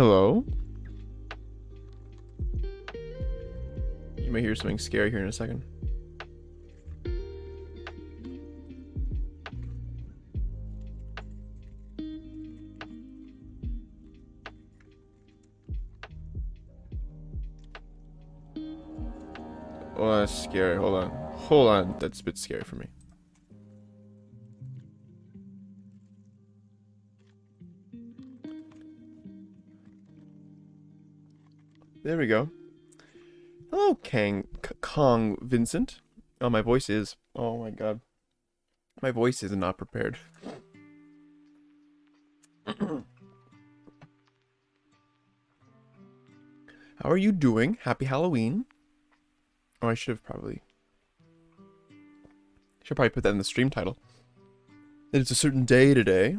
Hello? You may hear something scary here in a second. Oh, that's scary. Hold on. Hold on. That's a bit scary for me. There we go. Hello, Kong Vincent. Oh, my voice is. Oh my god. My voice is not prepared. How are you doing? Happy Halloween. Oh, I should probably put that in the stream title. It's a certain day today.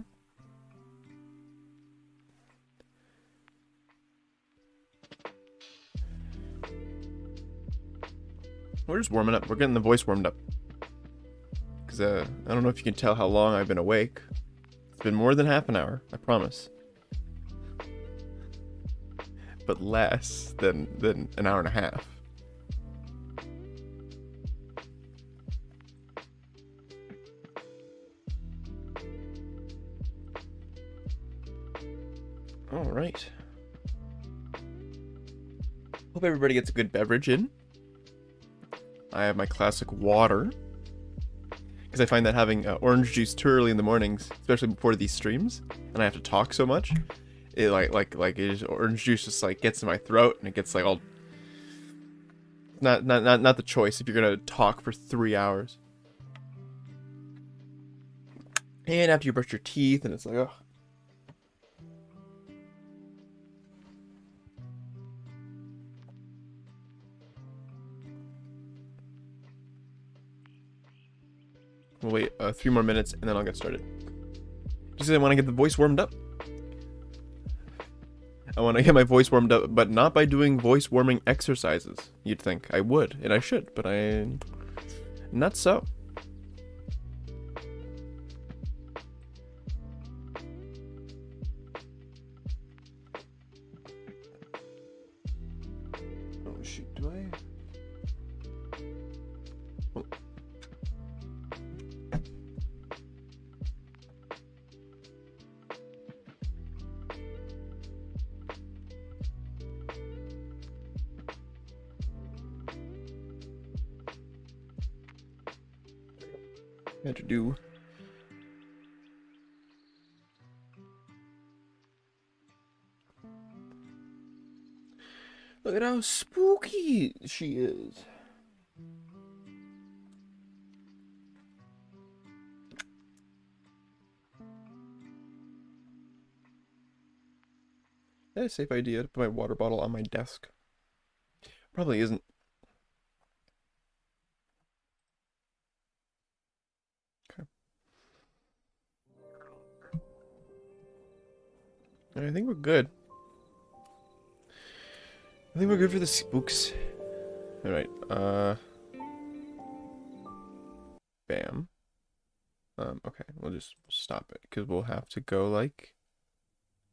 We're just warming up. We're getting the voice warmed up. Because, I don't know if you can tell how long I've been awake. It's been more than half an hour, I promise. But less than an hour and a half. Alright. Hope everybody gets a good beverage in. I have my classic water. Because I find that having orange juice too early in the mornings, especially before these streams, and I have to talk so much, it orange juice just like gets in my throat and it gets like all not the choice if you're gonna talk for 3 hours. And after you brush your teeth and it's like, oh. We'll wait 3 more minutes and then I'll get started. Just because I want to get the voice warmed up. I want to get my voice warmed up, but not by doing voice warming exercises. You'd think I would, and I should, but not so. Oh shoot, do I? Oh. Had to do. Look at how spooky she is. Is that a safe idea to put my water bottle on my desk? Probably isn't. I think we're good. I think we're good for the spooks. Alright, bam. Okay, we'll just stop it, because we'll have to go like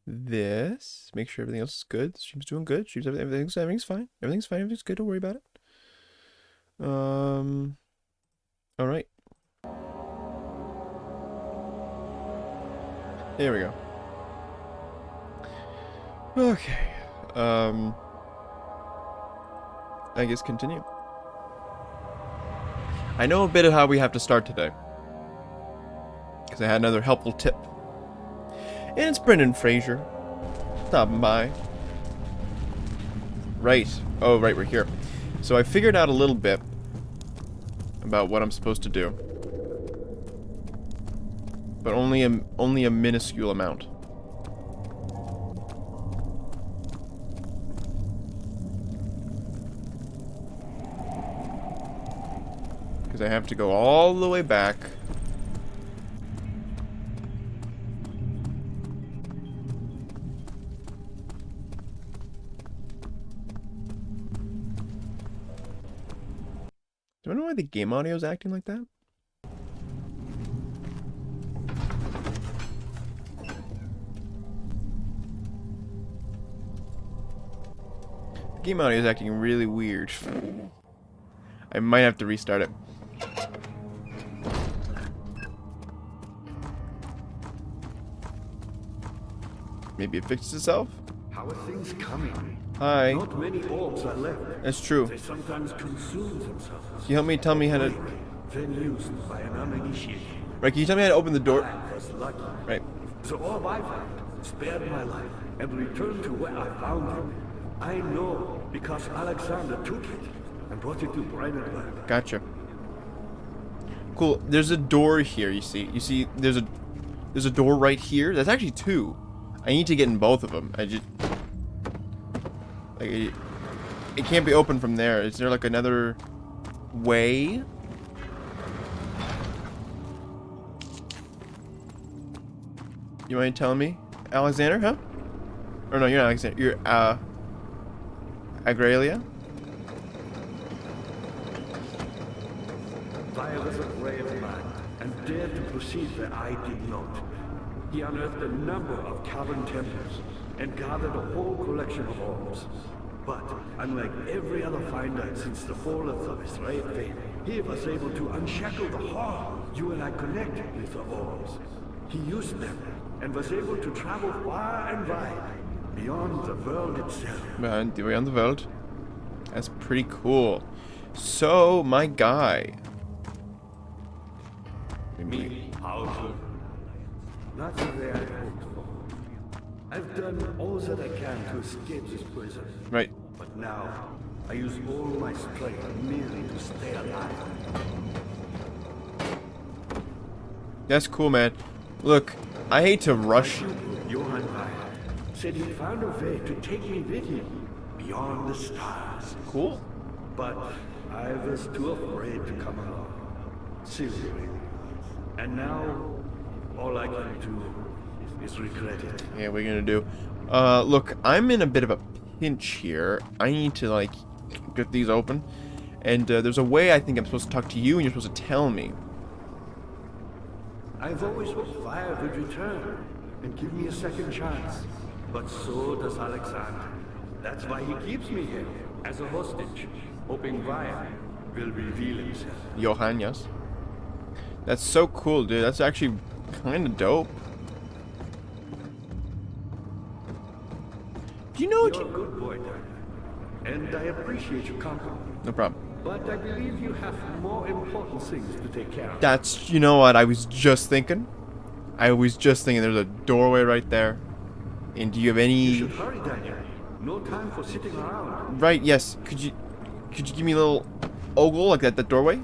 this. Make sure everything else is good. The stream's doing good. Everything's fine. Everything's fine, everything's good, don't worry about it. Alright. There we go. Okay, I guess continue. I know a bit of how we have to start today, because I had another helpful tip. And it's Brendan Fraser, stopping by. Right, oh right, we're here. So I figured out a little bit about what I'm supposed to do. But only a minuscule amount. I have to go all the way back. Do I know why the game audio is acting like that? game audio is acting really weird. I might have to restart it. Maybe it fixes itself? How are things coming? Hi. Not many orbs are left. That's true. They sometimes consume themselves. Can you help me tell me how to... Then used by an uninitiated. Right, can you tell me how to open the door? I was lucky. Right. The orb I found spared my life and returned to where I found it. I know because Alexander took it and brought it to Brandenburg. Gotcha. Cool. There's a door here, you see. You see, there's a door right here. That's actually two. I need to get in both of them. I just... Like, it can't be open from there. Is there, like, another way? You mind telling me? Alexander, huh? Or no, you're not Alexander. You're, Agralia? Via was a brave man and dared to proceed where I did not. He unearthed a number of cavern temples and gathered a whole collection of orbs. But, unlike every other finder since the fall of the Israel faith, he was able to unshackle the horror you and I connected with the orbs. He used them and was able to travel far and wide, beyond the world itself. Beyond the world. That's pretty cool. So, my guy. Me, Hauser. Not the way I hoped for. I've done all that I can to escape this prison. Right. But now, I use all my strength merely to stay alive. That's cool, man. Look, I hate to rush. Johann Weyer said he found a way to take me with him beyond the stars. Cool. But I was too afraid to come along. Seriously. And now, all I can do is regret it. Yeah, what are you gonna do? Look, I'm in a bit of a pinch here. I need to, like, get these open. And there's a way I think I'm supposed to talk to you, and you're supposed to tell me. I've always hoped Fire would return and give me a second chance. But so does Alexander. That's why he keeps me here, as a hostage, hoping Fire will reveal himself. Johann, yes. That's so cool, dude. That's actually kind of dope. Do you know what You're a good boy, Daniel. And I appreciate your company. No problem. But I believe you have more important things to take care of. That's, you know what I was just thinking? I was just thinking there's a doorway right there. And do you have any... You should hurry, Daniel. No time for sitting around. Right, yes. Could you give me a little ogle like that doorway?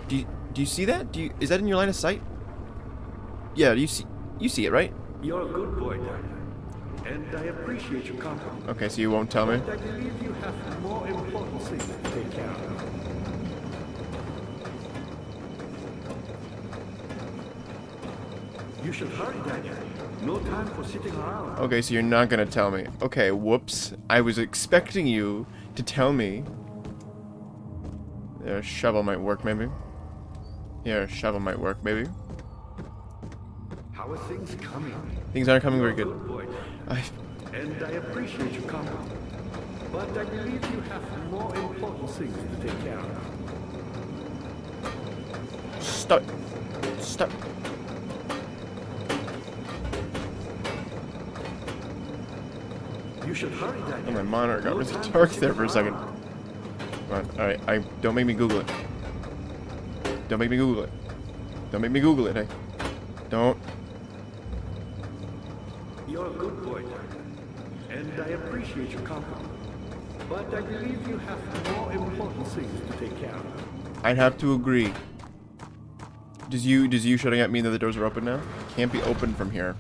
Do you see that? Is that in your line of sight? Yeah, you see it, right? You're a good boy, Daniel. And I appreciate your company. Okay, so you won't tell me? But I believe you have more important things to take care of. You should hurry, Daniel. No time for sitting around. Okay, so you're not gonna tell me. Okay, whoops. I was expecting you to tell me. Yeah, shovel might work, maybe. Yeah, shovel might work, maybe. How are things coming? Things aren't coming very good. Good boy, and I appreciate your company. But I believe you have more important things to take care of. Stop. Stop. You should hurry, Daniel. Oh, my monitor got No really time dark to there sit for a second. around. Come on, alright, don't make me Google it. Don't make me Google it. Don't make me Google it, hey. Don't. You're a good boy, Daniel. And I appreciate your company. But I believe you have more important things to take care of. I'd have to agree. Does you shutting at me that the doors are open now? Can't be open from here.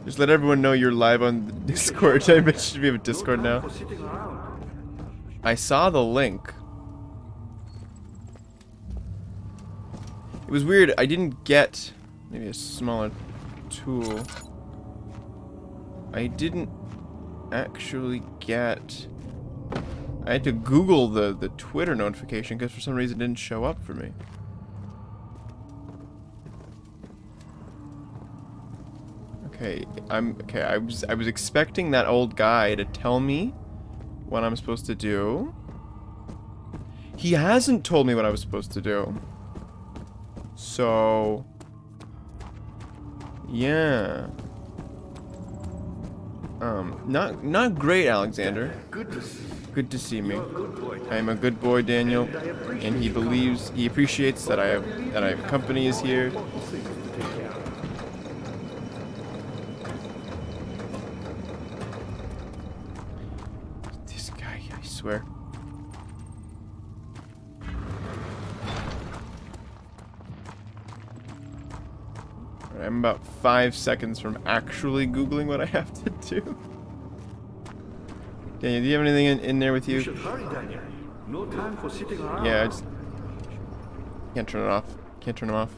Just let everyone know you're live on the Discord. I mentioned we have a Discord No now. time for sitting around. I saw the link. It was weird. I didn't get maybe a smaller tool. I didn't actually get... I had to Google the Twitter notification because for some reason it didn't show up for me. Okay, Okay, okay. I was expecting that old guy to tell me what I'm supposed to do. He hasn't told me what I was supposed to do. So, yeah. Not great, Alexander. Good to see you. Good to see me. You're a good boy. I am a good boy, Daniel, And I appreciate and he your believes, he appreciates that I have company is here. important things to take care of. This guy, I swear. Alright, I'm about 5 seconds from actually Googling what I have to do. Daniel, do you have anything in there with You you? should hurry, Daniel. No time for sitting around. Yeah, I just can't turn it off. Can't turn it off.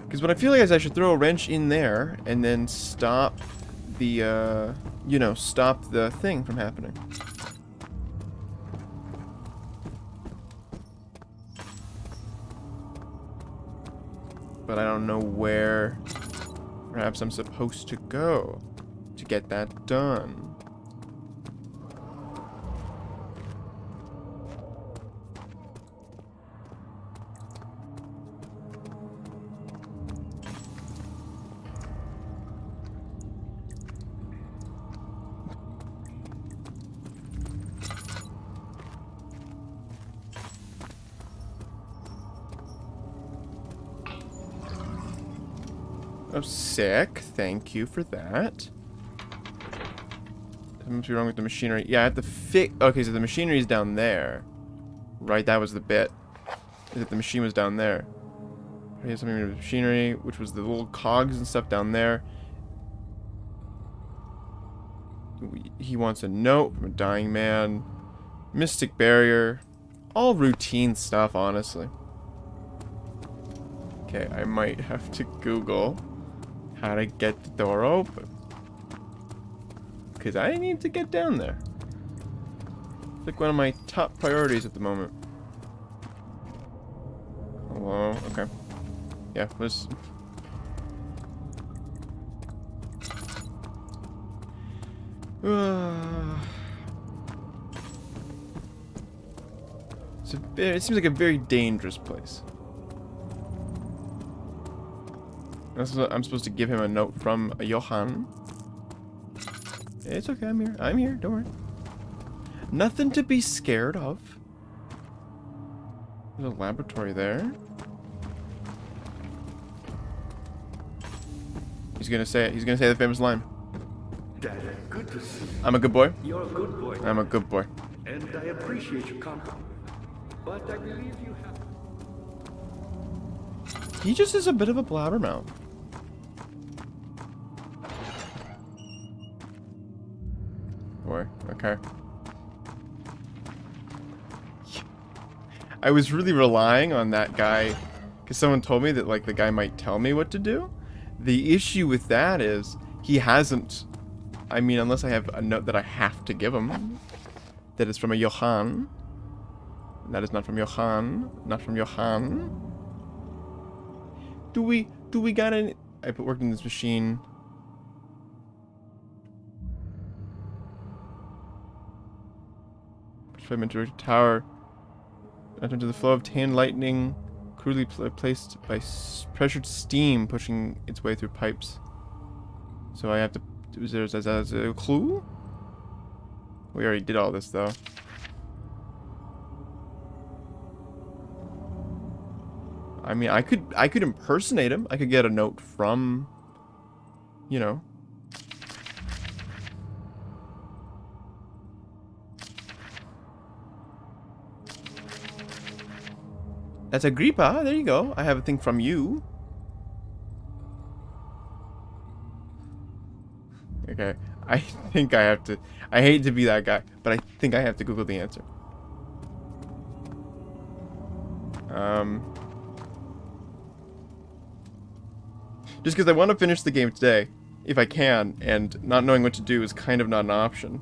Because what I feel like is I should throw a wrench in there and then stop the, you know, stop the thing from happening. But I don't know where perhaps I'm supposed to go to get that done. Oh, sick. Thank you for that. Something must be wrong with the machinery. Yeah, I have to fix... Okay, so the machinery is down there. Right, that was the bit. Is that the machine was down there. Here's something with the machinery, which was the little cogs and stuff down there. He wants a note from a dying man. Mystic barrier. All routine stuff, honestly. Okay, I might have to Google how to get the door open. Because I need to get down there. It's like one of my top priorities at the moment. Hello? Okay. Yeah, let's... It seems like a very dangerous place. I'm supposed to give him a note from Johann. It's okay, I'm here. I'm here, don't worry. Nothing to be scared of. There's a laboratory there. He's gonna say it. He's gonna say the famous line. Dad, good to see you. I'm a good boy. You're a good boy. I'm a good boy. And I appreciate your company. But I believe you have... He just is a bit of a blabbermouth. Boy, okay. I was really relying on that guy because someone told me that like the guy might tell me what to do. The issue with that is he hasn't. I mean, unless I have a note that I have to give him, that is from a Johann. That is not from Johann. Not from Johann. Do we got any? I put work in this machine. Fragment directed tower. Into the flow of tan lightning, crudely placed by pressured steam pushing its way through pipes. So I have to. Is there as a clue? We already did all this though. I mean, I could impersonate him. I could get a note from, you know. That's Agrippa. There you go. I have a thing from you. Okay. I think I have to. I hate to be that guy, but I think I have to Google the answer. Just because I want to finish the game today, if I can, and not knowing what to do is kind of not an option.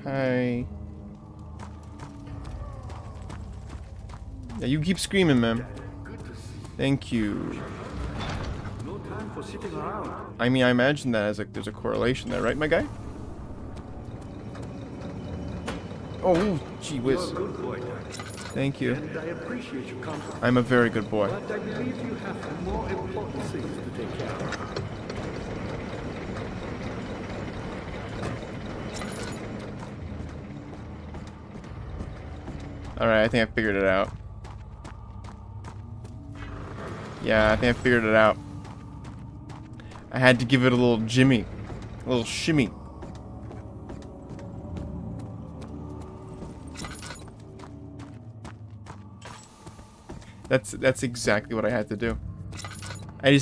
Hi. Yeah, you keep screaming, man. Good to see Thank you. you. No time for sitting around. I mean, I imagine that as there's a correlation there, right, my guy? Oh, gee You're a whiz. good boy, Daniel. Thank you. And I appreciate your confidence. I'm a very good boy. But I believe you have more important things to take care of. Alright, I think I figured it out. Yeah, I think I figured it out. I had to give it a little jimmy. A little shimmy. That's exactly what I had to do. I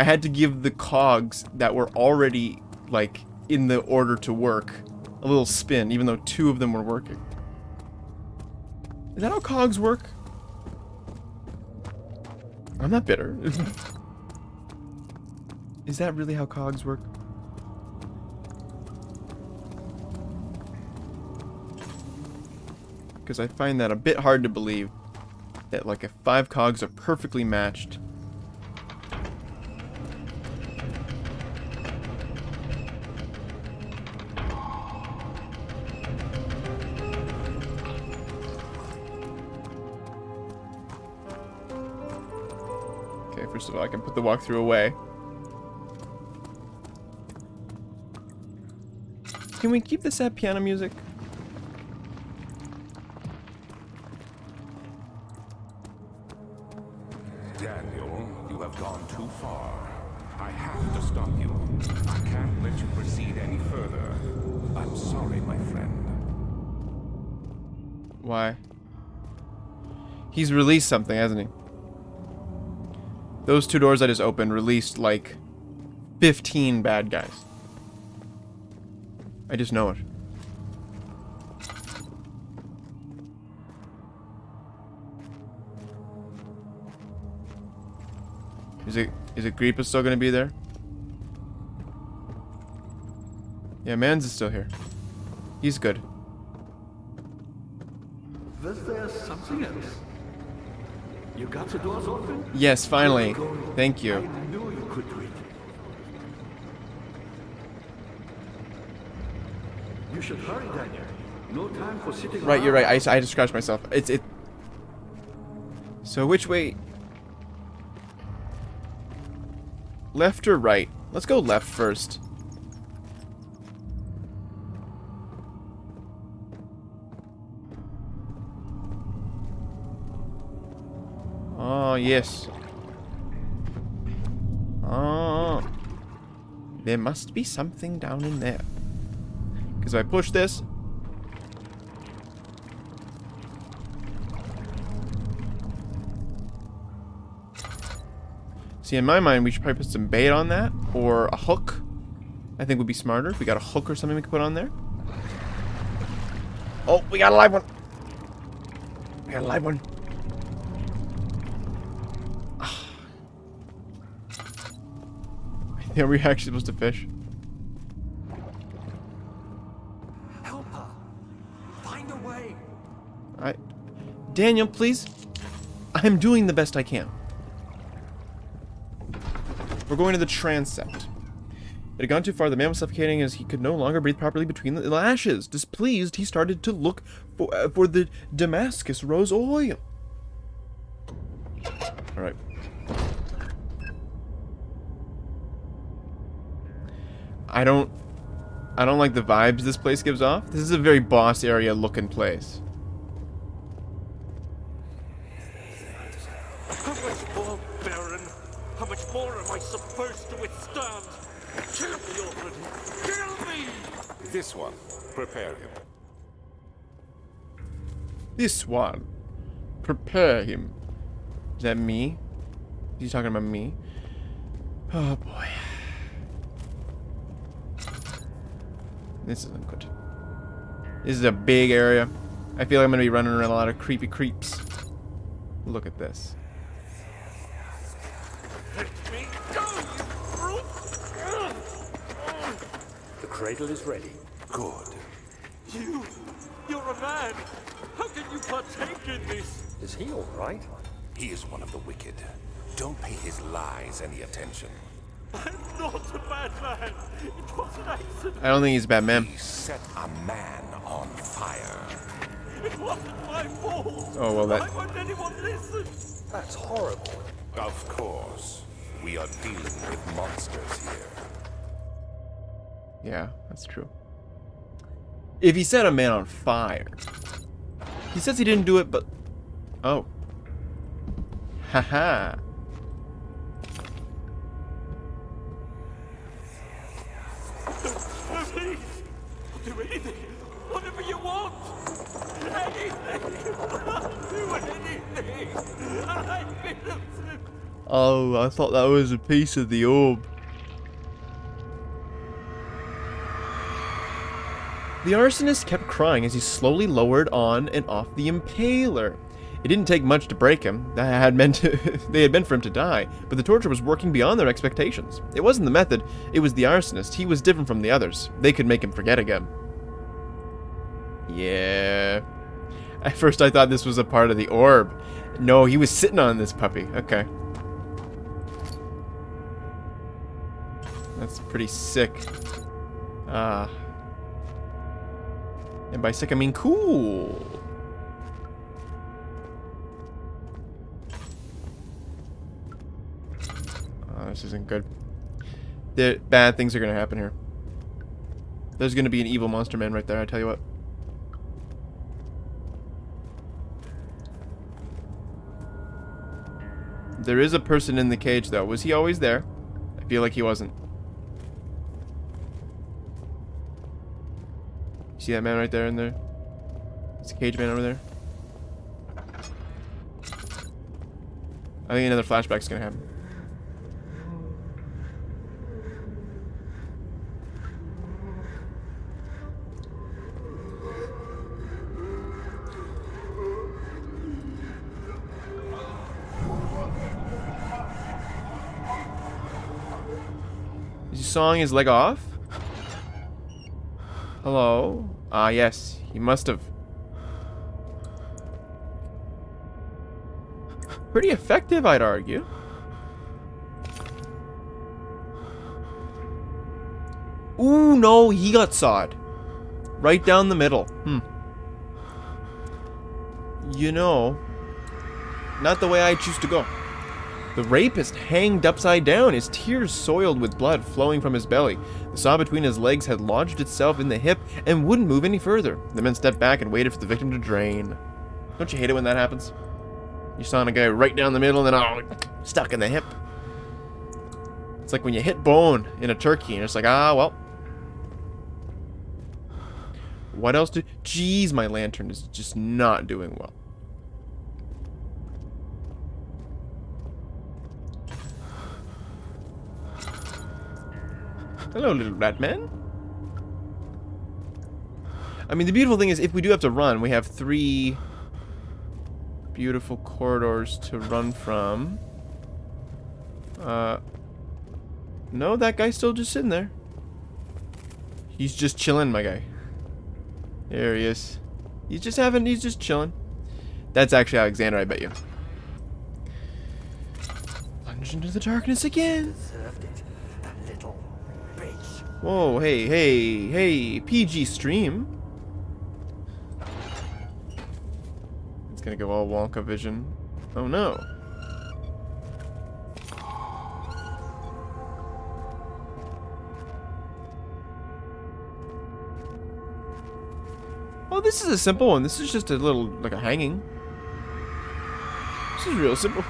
had to give the cogs that were already like in the order to work a little spin, even though 2 of them were working. Is that how cogs work? I'm not bitter. Is that really how cogs work? Because I find that a bit hard to believe that like if 5 cogs are perfectly matched. Okay, first of all, I can put the walkthrough away. Can we keep the sad piano music? Daniel, you have gone too far. I have to stop you. I can't let you proceed any further. I'm sorry, my friend. Why? He's released something, hasn't he? Those 2 doors I just opened released like 15 bad guys. I just know it. Is Agrippa still gonna be there? Yeah, Mans is still here. He's good. Was there something else? You got the doors open? Yes, finally. Good going. Thank I you. knew you could do it. You should hurry, Daniel. No time for sitting Right, you're right. around. I had to scratch myself. It. So which way? Left or right? Let's go left first. Oh, yes. Oh. There must be something down in there. Because if I push this... See, in my mind, we should probably put some bait on that. Or a hook. I think would be smarter if we got a hook or something we could put on there. Oh, we got a live one. We got a live one. Are we actually supposed to fish? Help her. Find a way. Daniel, please. I'm doing the best I can. We're going to the transept. It had gone too far. The man was suffocating as he could no longer breathe properly between the lashes. Displeased, he started to look for the Damascus rose oil. All right. I don't like the vibes this place gives off. This is a very boss area looking place. How much more, Baron? How much more am I supposed to withstand? Kill me already! Kill me! This one. Prepare him. This one. Prepare him. Is that me? He's talking about me? Oh boy. This isn't good. This is a big area. I feel like I'm gonna be running around a lot of creepy creeps. Look at this. Let me go, you brute! The cradle is ready. Good. You're a man! How can you partake in this? Is he all right? He is one of the wicked. Don't pay his lies any attention. I'm not a bad man. It was an accident. I don't think he's a bad man. He set a man on fire. It wasn't my fault. Oh, well, that... Why won't anyone listen? That's horrible. Of course. We are dealing with monsters here. Yeah, that's true. If he set a man on fire... He says he didn't do it, but... Oh. Haha. Please, do anything. Whatever you want. Anything. I'll do anything. I'm innocent. Oh, I thought that was a piece of the orb. The arsonist kept crying as he slowly lowered on and off the impaler. It didn't take much to break him. They had meant for him to die, but the torture was working beyond their expectations. It wasn't the method, it was the arsonist. He was different from the others. They could make him forget again. Yeah. At first I thought this was a part of the orb. No, he was sitting on this puppy. Okay. That's pretty sick. And by sick I mean cool. Oh, this isn't good. Bad things are gonna happen here. There's gonna be an evil monster man right there, I tell you what. There is a person in the cage though. Was he always there? I feel like he wasn't. See that man right there in there? It's a cage man over there. I think another flashback's gonna happen. Is he sawing his leg off? Hello? Ah, yes. He must have. Pretty effective, I'd argue. Ooh, no, he got sawed. Right down the middle. You know, not the way I choose to go. The rapist hanged upside down, his tears soiled with blood flowing from his belly. The saw between his legs had lodged itself in the hip and wouldn't move any further. The men stepped back and waited for the victim to drain. Don't you hate it when that happens? You're sawing a guy right down the middle and then, oh, stuck in the hip. It's like when you hit bone in a turkey and it's like, ah, well. What else do... Jeez, my lantern is just not doing well. Hello, little rat man. I mean, the beautiful thing is, if we do have to run, we have 3 beautiful corridors to run from. No, that guy's still just sitting there. He's just chilling, my guy. There he is. He's just chilling. That's actually Alexander, I bet you. Plunge into the darkness again. Deserved it. That little bitch. Whoa, hey, PG stream. It's gonna go all Wonka vision. Oh no. Oh, this is a simple one. This is just a little, like a hanging. This is real simple.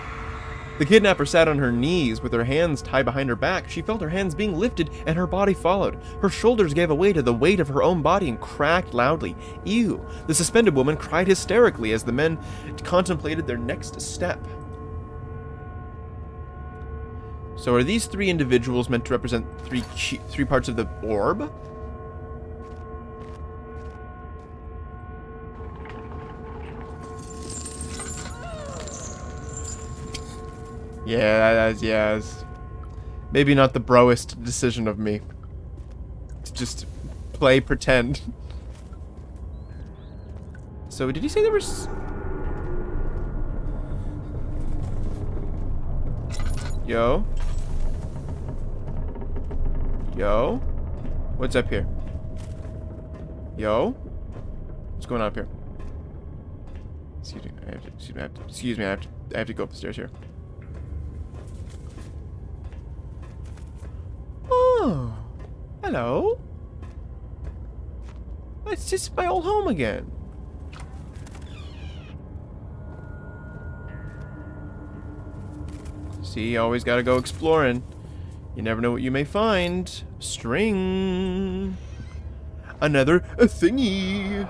The kidnapper sat on her knees with her hands tied behind her back. She felt her hands being lifted and her body followed. Her shoulders gave way to the weight of her own body and cracked loudly. Ew. The suspended woman cried hysterically as the men contemplated their next step. So are these 3 individuals meant to represent 3 parts of the orb? Yeah, that's maybe not the broest decision of me. To just play pretend. So did he say there was... Yo. Yo. What's up here? Yo. What's going on up here? Excuse me. I have to go up the stairs here. Oh. Hello. It's just my old home again. See, you always gotta go exploring. You never know what you may find. String. Another thingy.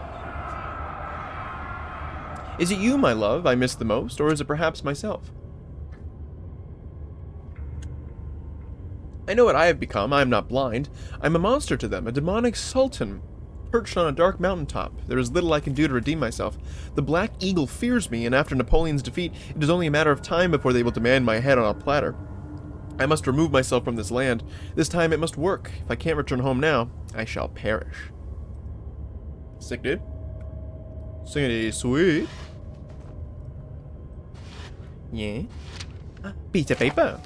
Is it you, my love, I miss the most, or is it perhaps myself? I know what I have become. I am not blind. I'm a monster to them, a demonic sultan, perched on a dark mountaintop. There is little I can do to redeem myself. The Black Eagle fears me, and after Napoleon's defeat, it is only a matter of time before they will demand my head on a platter. I must remove myself from this land. This time it must work. If I can't return home now, I shall perish. Sick, dude. Singing it sweet. Yeah. Piece of paper.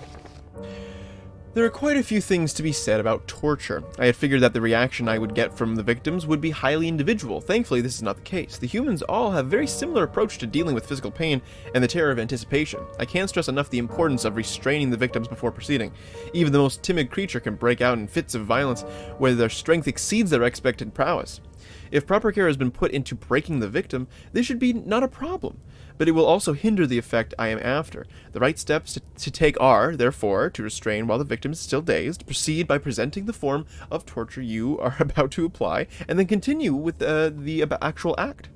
There are quite a few things to be said about torture. I had figured that the reaction I would get from the victims would be highly individual. Thankfully, this is not the case. The humans all have a very similar approach to dealing with physical pain and the terror of anticipation. I can't stress enough the importance of restraining the victims before proceeding. Even the most timid creature can break out in fits of violence where their strength exceeds their expected prowess. If proper care has been put into breaking the victim, this should be not a problem. But it will also hinder the effect I am after. The right steps to take are, therefore, to restrain while the victim is still dazed, proceed by presenting the form of torture you are about to apply, and then continue with the actual act.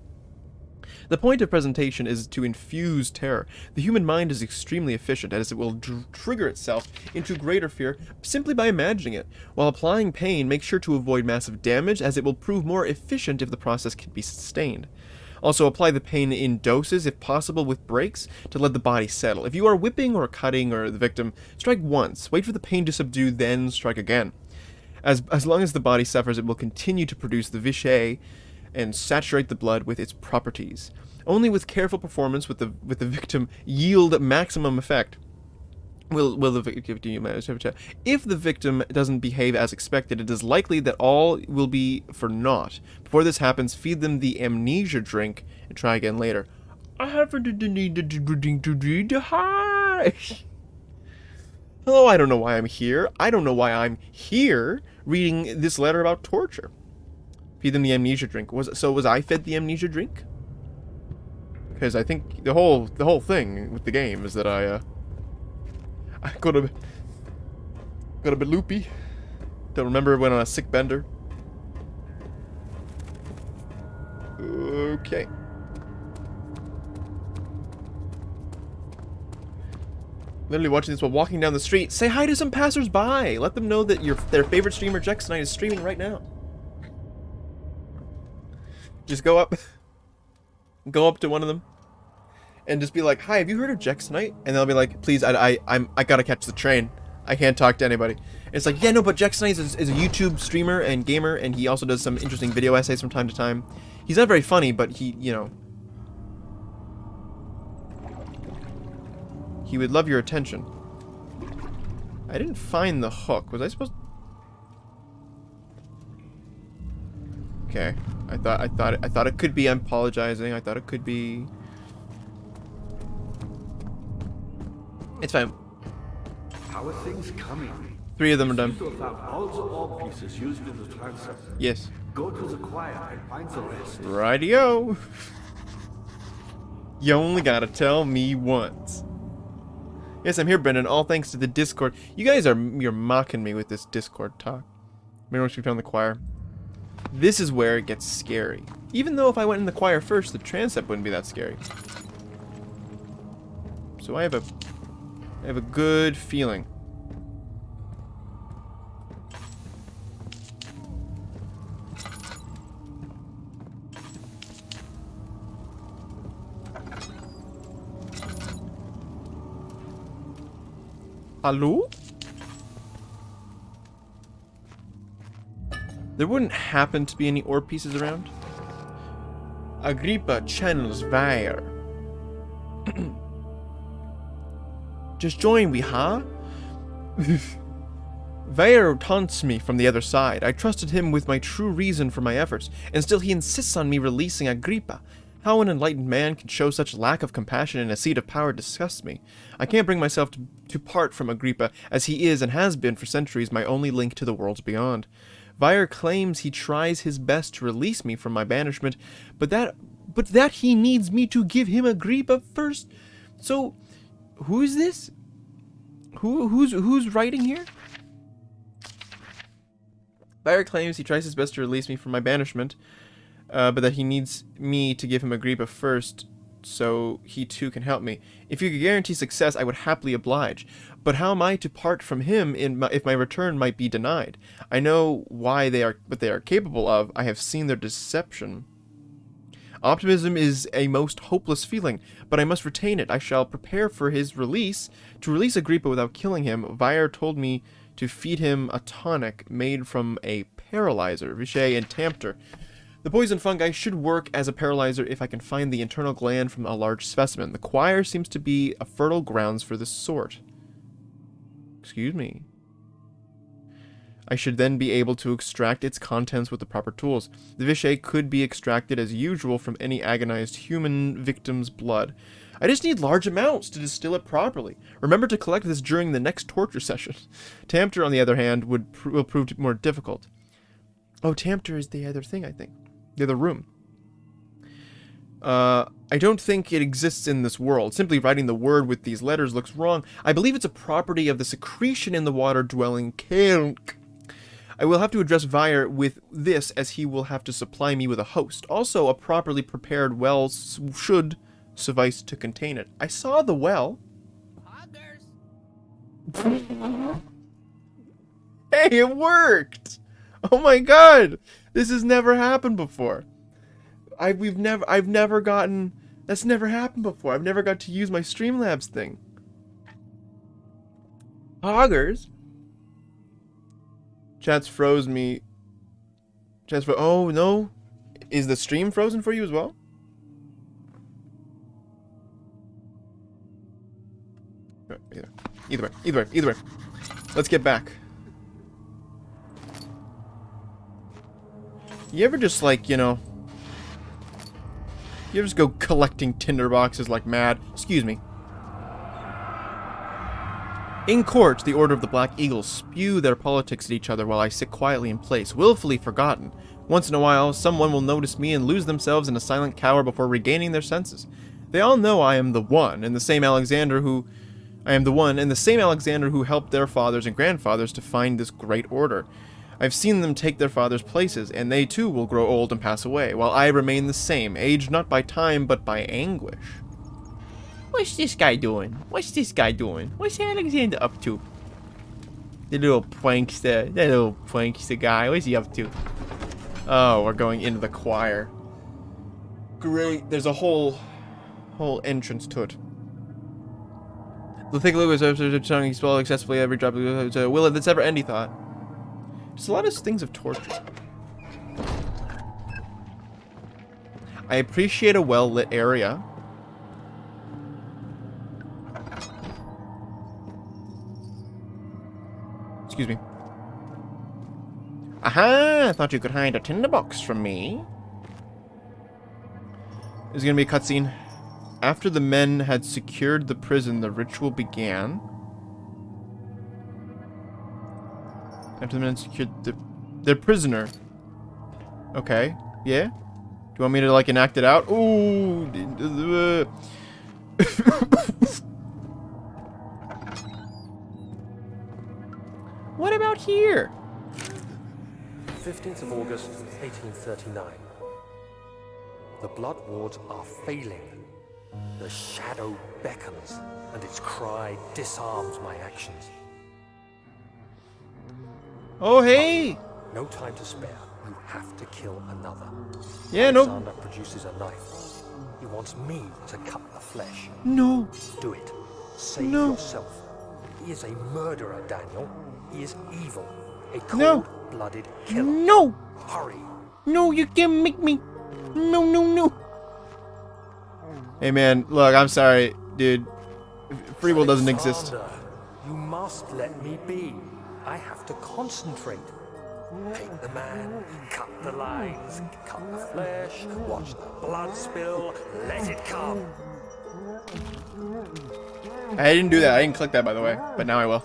The point of presentation is to infuse terror. The human mind is extremely efficient, as it will trigger itself into greater fear simply by imagining it. While applying pain, make sure to avoid massive damage, as it will prove more efficient if the process can be sustained. Also, apply the pain in doses, if possible, with breaks, to let the body settle. If you are whipping or cutting the victim, strike once, wait for the pain to subdue, then strike again. As long as the body suffers, it will continue to produce the vichy and saturate the blood with its properties. Only with careful performance with the victim yield maximum effect. Will the victim, if the victim doesn't behave as expected, it is likely that all will be for naught. Before this happens, feed them the amnesia drink and try again later. I haven't need to drink to high. Hello, I don't know why I'm here. I don't know why I'm here reading this letter about torture. Feed them the amnesia drink. Was I fed the amnesia drink? Because I think the whole thing with the game is that I got a bit loopy. Don't remember when on a sick bender. Okay. Literally watching this while walking down the street. Say hi to some passers-by. Let them know that their favorite streamer, Jex Knight, is streaming right now. Just go up to one of them and just be like, "Hi, have you heard of Jex Knight?" And they'll be like, "Please, I gotta catch the train. I can't talk to anybody." And it's like, "Yeah, no, but Jex Knight is a YouTube streamer and gamer, and he also does some interesting video essays from time to time. He's not very funny, but he, he would love your attention." I didn't find the hook. Was I supposed? Okay. I thought it could be. I'm apologizing. I thought it could be. It's fine. How are things coming? 3 of them are done. You have found all the orb pieces used in the transept. Yes. Go to the choir and find the rest. Rightio. You only gotta tell me once. Yes, I'm here, Brendan. All thanks to the Discord. You guys you're mocking me with this Discord talk. Remember when we found the choir? This is where it gets scary. Even though if I went in the choir first, the transept wouldn't be that scary. So I have a good feeling. Hello? There wouldn't happen to be any ore pieces around. Agrippa channels wire. Just join we, huh? Vair taunts me from the other side. I trusted him with my true reason for my efforts, and still he insists on me releasing Agrippa. How an enlightened man can show such lack of compassion in a seat of power disgusts me. I can't bring myself to part from Agrippa, as he is and has been for centuries my only link to the worlds beyond. Vair claims he tries his best to release me from my banishment, but that he needs me to give him Agrippa first. So, who is this? Who's writing here? Vair claims he tries his best to release me from my banishment, but that he needs me to give him Agrippa first, so he too can help me. If you could guarantee success, I would happily oblige. But how am I to part from him if my return might be denied? I know what they are capable of. I have seen their deception. Optimism is a most hopeless feeling, but I must retain it. I shall prepare for his release. To release Agrippa without killing him, Vair told me to feed him a tonic made from a paralyzer, Vichy and Tampter. The poison fungi should work as a paralyzer if I can find the internal gland from a large specimen. The choir seems to be a fertile grounds for this sort. Excuse me. I should then be able to extract its contents with the proper tools. The Vichy could be extracted as usual from any agonized human victim's blood. I just need large amounts to distill it properly. Remember to collect this during the next torture session. Tampter, on the other hand, will prove more difficult. Oh, Tampter is the other thing, I think. The other room. I don't think it exists in this world. Simply writing the word with these letters looks wrong. I believe it's a property of the secretion in the water-dwelling Kelk. I will have to address Vair with this, as he will have to supply me with a host. Also, a properly prepared well should suffice to contain it. I saw the well. Hey, it worked! Oh my god! This has never happened before. I've never gotten... That's never happened before. I've never got to use my Streamlabs thing. Hoggers? Chat's froze me. Oh, no. Is the stream frozen for you as well? Either way. Let's get back. You ever just, like, you know... You ever just go collecting tinderboxes like mad? Excuse me. In court, the Order of the Black Eagles spew their politics at each other while I sit quietly in place, willfully forgotten. Once in a while, someone will notice me and lose themselves in a silent cower before regaining their senses. They all know I am the one, and the same Alexander who... helped their fathers and grandfathers to find this great order. I've seen them take their fathers' places, and they too will grow old and pass away, while I remain the same, aged not by time, but by anguish. What's this guy doing? What's Alexander up to? The little prankster guy, what's he up to? Oh, we're going into the choir. Great, there's a whole entrance to it. The thick look is tongue expelled excessively every drop of will it that's ever end, he thought. Just a lot of things of torture. I appreciate a well-lit area. Excuse me. Aha! I thought you could hide a tinderbox from me. There's gonna be a cutscene. After the men had secured the prison, the ritual began. After the men secured their prisoner. Okay. Yeah? Do you want me to, like, enact it out? Ooh. What about here? 15th of August, 1839. The blood wards are failing. The shadow beckons, and its cry disarms my actions. Oh, hey! No time to spare. You have to kill another. Yeah, no. Alexander produces a knife. He wants me to cut the flesh. No. Do it. Save No. yourself. He is a murderer, Daniel. He is evil. A No. cold-blooded killer. No! Hurry. No, you can't make me. No. Hey, man, look, I'm sorry, dude. Free will doesn't exist. Alexander, You must let me be. I have to concentrate. Paint the man, cut the lines, cut the flesh, watch the blood spill, let it come. I didn't do that. I didn't click that, by the way. But now I will.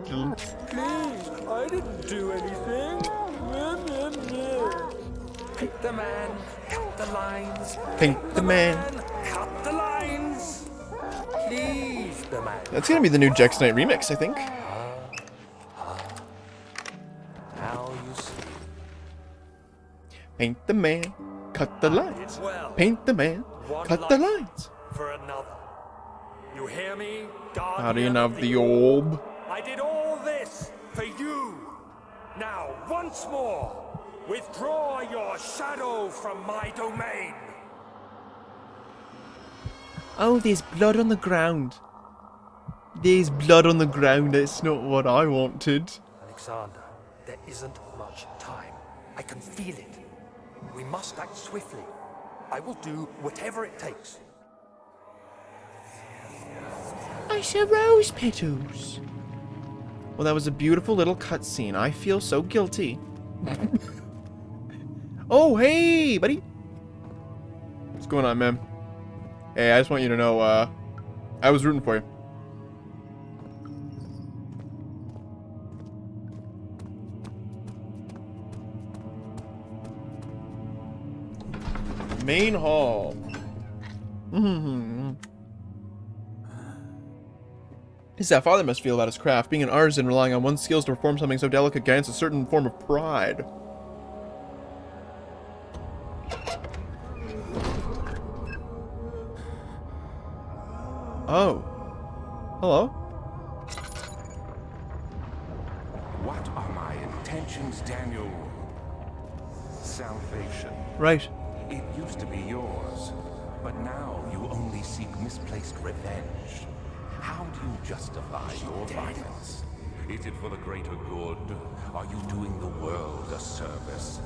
Please, I didn't do anything. Paint the man, cut the lines. Paint the man. Cut the lines. Please, the man. That's gonna be the new Jex Knight remix, I think. Now you see. Paint the man, cut the lines. Well, Paint the man, cut the lines. for another. You hear me, Guardian of the Orb. I did all this for you. Now, once more, withdraw your shadow from my domain. Oh, there's blood on the ground. There's blood on the ground. That's not what I wanted. Alexander, there isn't much time. I can feel it. We must act swiftly. I will do whatever it takes. I saw rose petals. Well, that was a beautiful little cutscene. I feel so guilty. Oh, hey, buddy. What's going on, man? Hey, I just want you to know, I was rooting for you. Main hall. His father must feel about his craft. Being an artisan, relying on one's skills to perform something so delicate gains a certain form of pride. Oh. Hello? What are my intentions, Daniel? Salvation. Right. It used to be yours, but now you only seek misplaced revenge. How do you justify your violence? Is it for the greater good? Are you doing the world a service?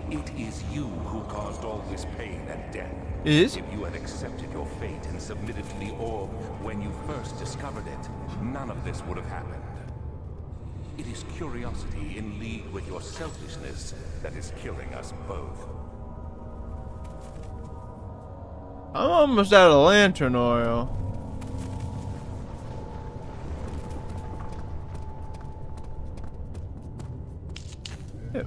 It is you who caused all this pain and death. It is? If you had accepted your fate and submitted to the orb when you first discovered it, none of this would have happened. It is curiosity in league with your selfishness that is killing us both. I'm almost out of lantern oil. Ew.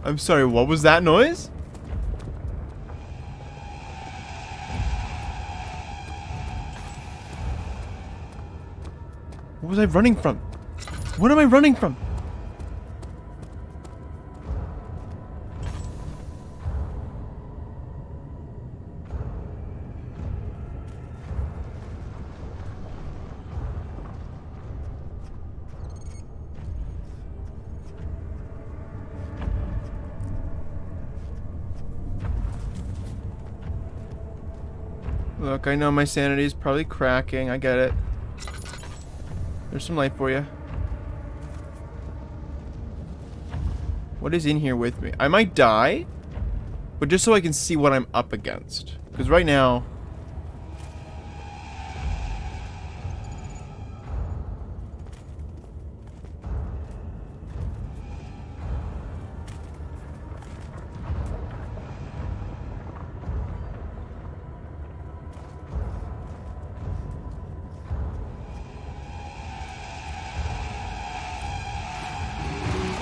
I'm sorry, what was that noise? What was I running from? What am I running from? Look, I know my sanity is probably cracking. I get it. There's some light for you. What is in here with me? I might die, but just so I can see what I'm up against. Because right now...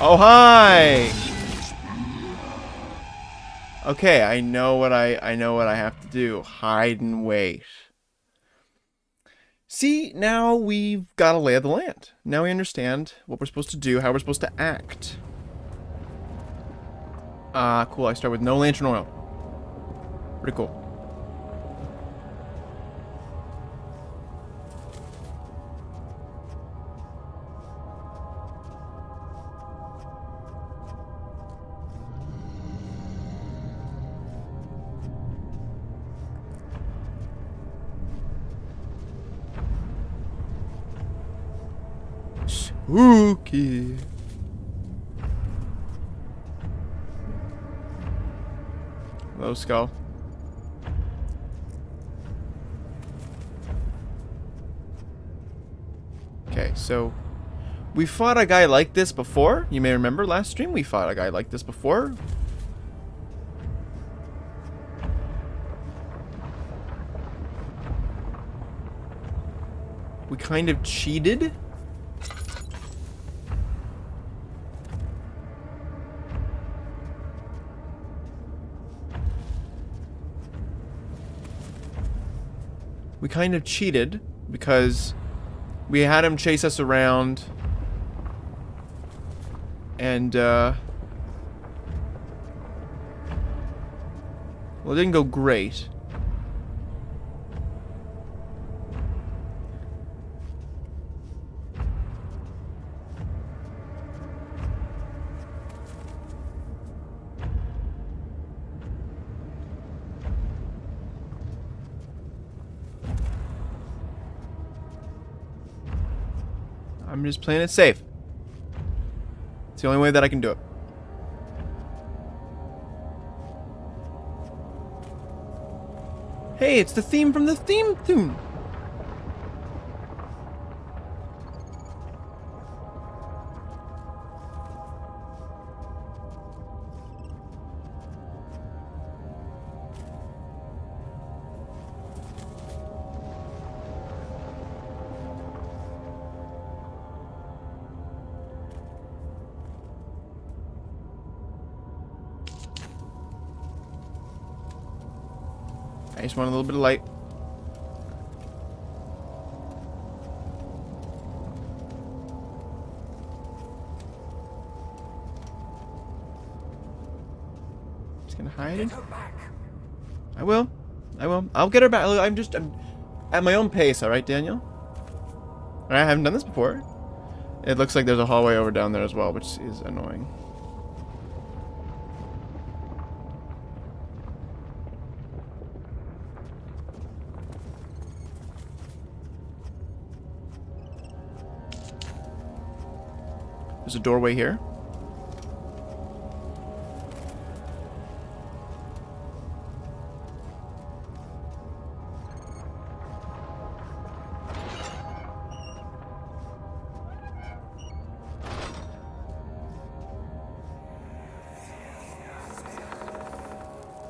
Oh, hi! Okay, I know what I have to do. Hide and wait. See, now we've got a lay of the land. Now we understand what we're supposed to do, how we're supposed to act. Cool. I start with no lantern oil. Pretty cool. Okay. Hello, Skull. Okay, so we fought a guy like this before. You may remember last stream we fought a guy like this before. We kind of cheated. We kind of cheated because we had him chase us around and well, it didn't go great. I'm just playing it safe. It's the only way that I can do it. Hey, it's the theme from the theme tune. I just want a little bit of light. Just gonna hide it. I will. I will. I'll get her back. I'm at my own pace, alright, Daniel? I haven't done this before. It looks like there's a hallway over down there as well, which is annoying. There's a doorway here.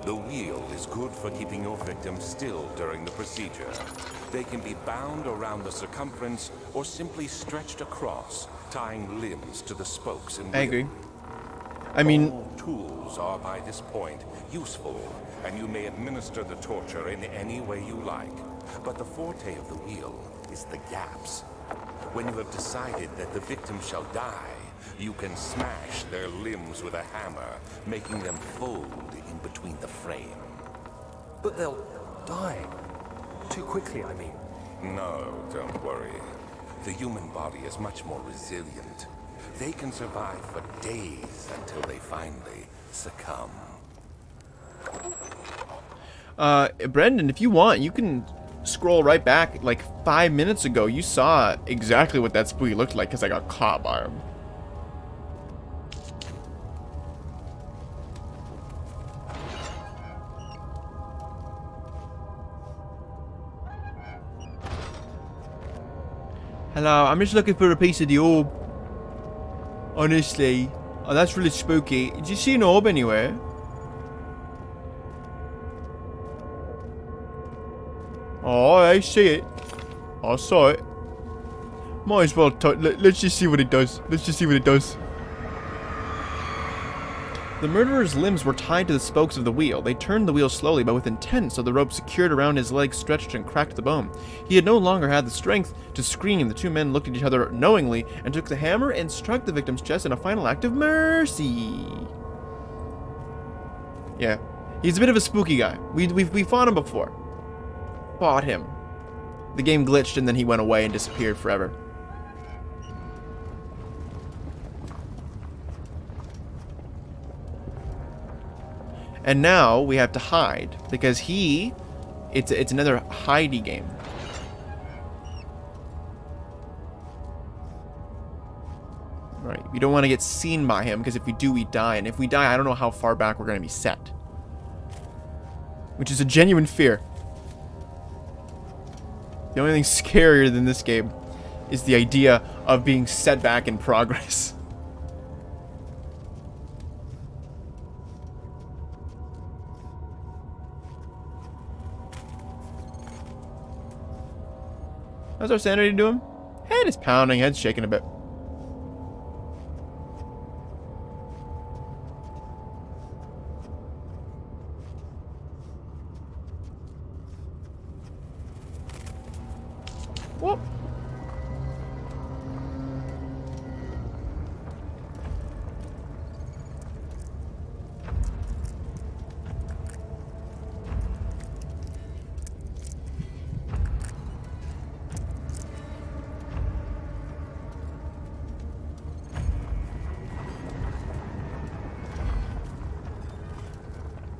The wheel is good for keeping your victims still during the procedure. They can be bound around the circumference or simply stretched across, tying limbs to the spokes and wheel. I agree. I mean, all tools are by this point useful, and you may administer the torture in any way you like. But the forte of the wheel is the gaps. When you have decided that the victim shall die, you can smash their limbs with a hammer, making them fold in between the frame. But they'll die. Too quickly, I mean. No, don't worry. The human body is much more resilient. They can survive for days until they finally succumb. Brendan, if you want, you can scroll right back like 5 minutes ago. You saw exactly what that spooky looked like because I got caught by him. Hello, I'm just looking for a piece of the orb. Honestly. Oh, that's really spooky. Did you see an orb anywhere? Oh, I see it. I saw it. Might as well let's just see what it does. Let's just see what it does. The murderer's limbs were tied to the spokes of the wheel. They turned the wheel slowly but with intent, so the rope secured around his legs stretched and cracked the bone. He had no longer had the strength to scream. The two men looked at each other knowingly and took the hammer and struck the victim's chest in a final act of mercy. Yeah, he's a bit of a spooky guy. We fought him before. Fought him. The game glitched and then he went away and disappeared forever. And now we have to hide because it's another hidey game. Right. We don't want to get seen by him, because if we do, we die. And if we die, I don't know how far back we're going to be set. Which is a genuine fear. The only thing scarier than this game is the idea of being set back in progress. How's our sanity doing? Head is pounding, head's shaking a bit. Whoop.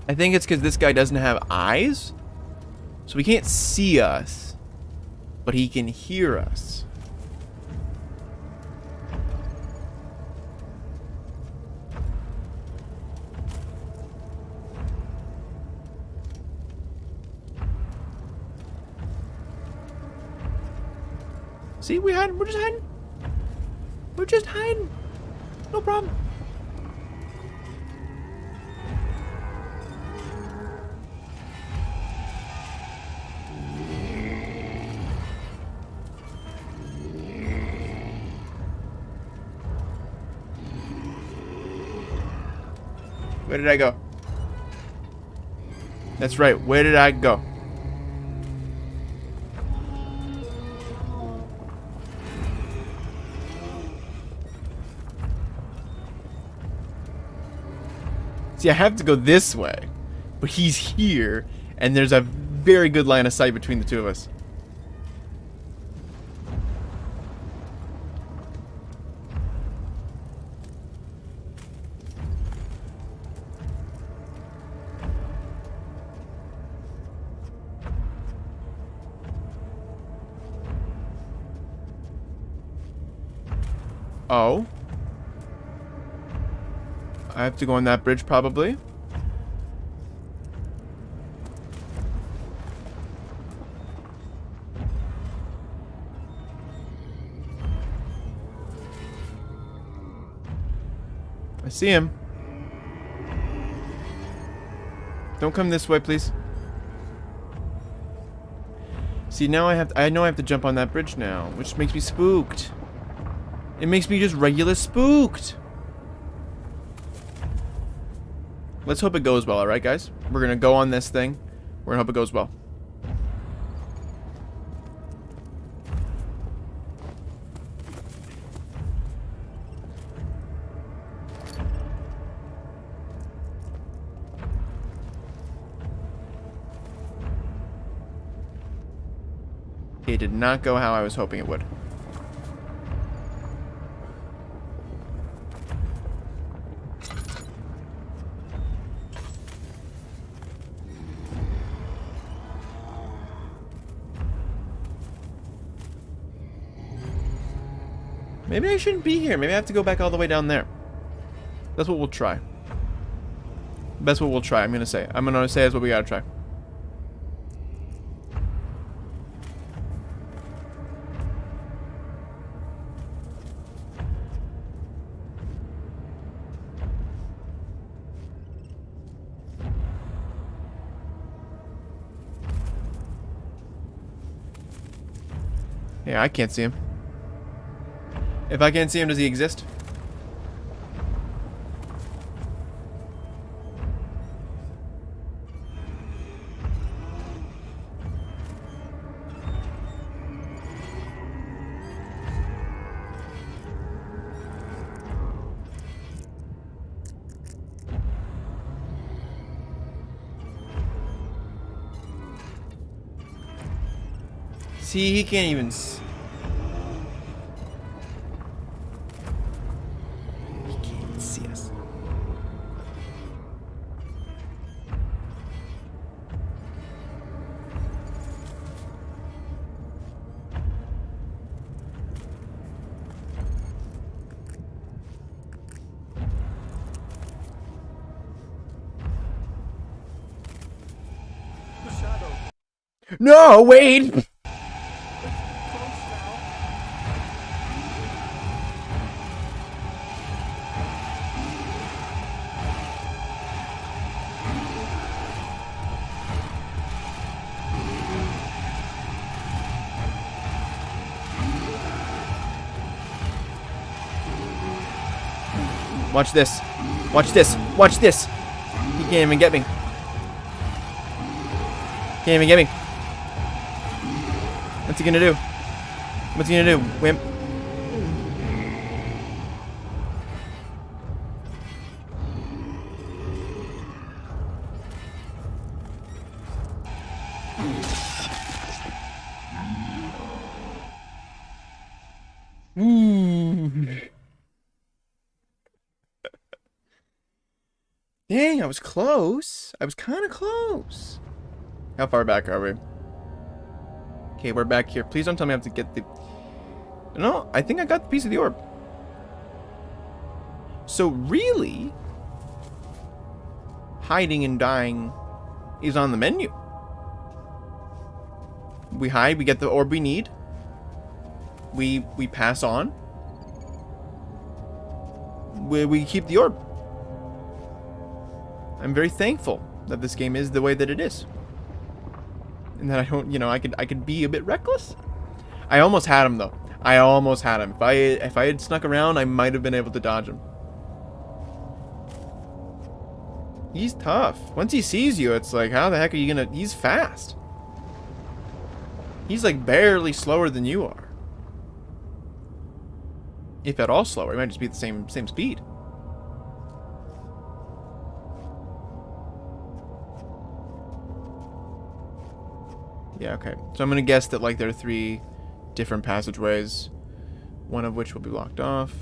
I think it's because this guy doesn't have eyes, so he can't see us, but he can hear us. See, we're just hiding. We're just hiding. No problem. Where did I go? That's right. Where did I go? See, I have to go this way, but he's here, and there's a very good line of sight between the two of us. Oh. I have to go on that bridge, probably. I see him. Don't come this way, please. See, now I know I have to jump on that bridge now, which makes me spooked. It makes me just regular spooked. Let's hope it goes well, alright, guys? We're gonna go on this thing. We're gonna hope it goes well. It did not go how I was hoping it would. Maybe I shouldn't be here. Maybe I have to go back all the way down there. That's what we'll try. That's what we'll try, I'm gonna say. I'm gonna say that's what we gotta try. Yeah, I can't see him. If I can't see him, does he exist? See, he can't even He can't even see us. No, wait! Watch this. Watch this. Watch this. He can't even get me. Can't even get me. What's he gonna do? What's he gonna do, wimp? Dang, I was close. I was kind of close. How far back are we? Okay, we're back here. Please don't tell me I have to get the... No, I think I got the piece of the orb. So really, hiding and dying is on the menu. We hide, we get the orb we need. We pass on. We keep the orb. I'm very thankful that this game is the way that it is. And that I don't, you know, I could be a bit reckless. I almost had him though. I almost had him. If I had snuck around, I might have been able to dodge him. He's tough. Once he sees you, it's like, how the heck are you gonna... He's fast. He's like barely slower than you are. If at all slower. He might just be the same speed. Yeah, okay. So I'm gonna guess that like there are 3 different passageways, one of which will be locked off.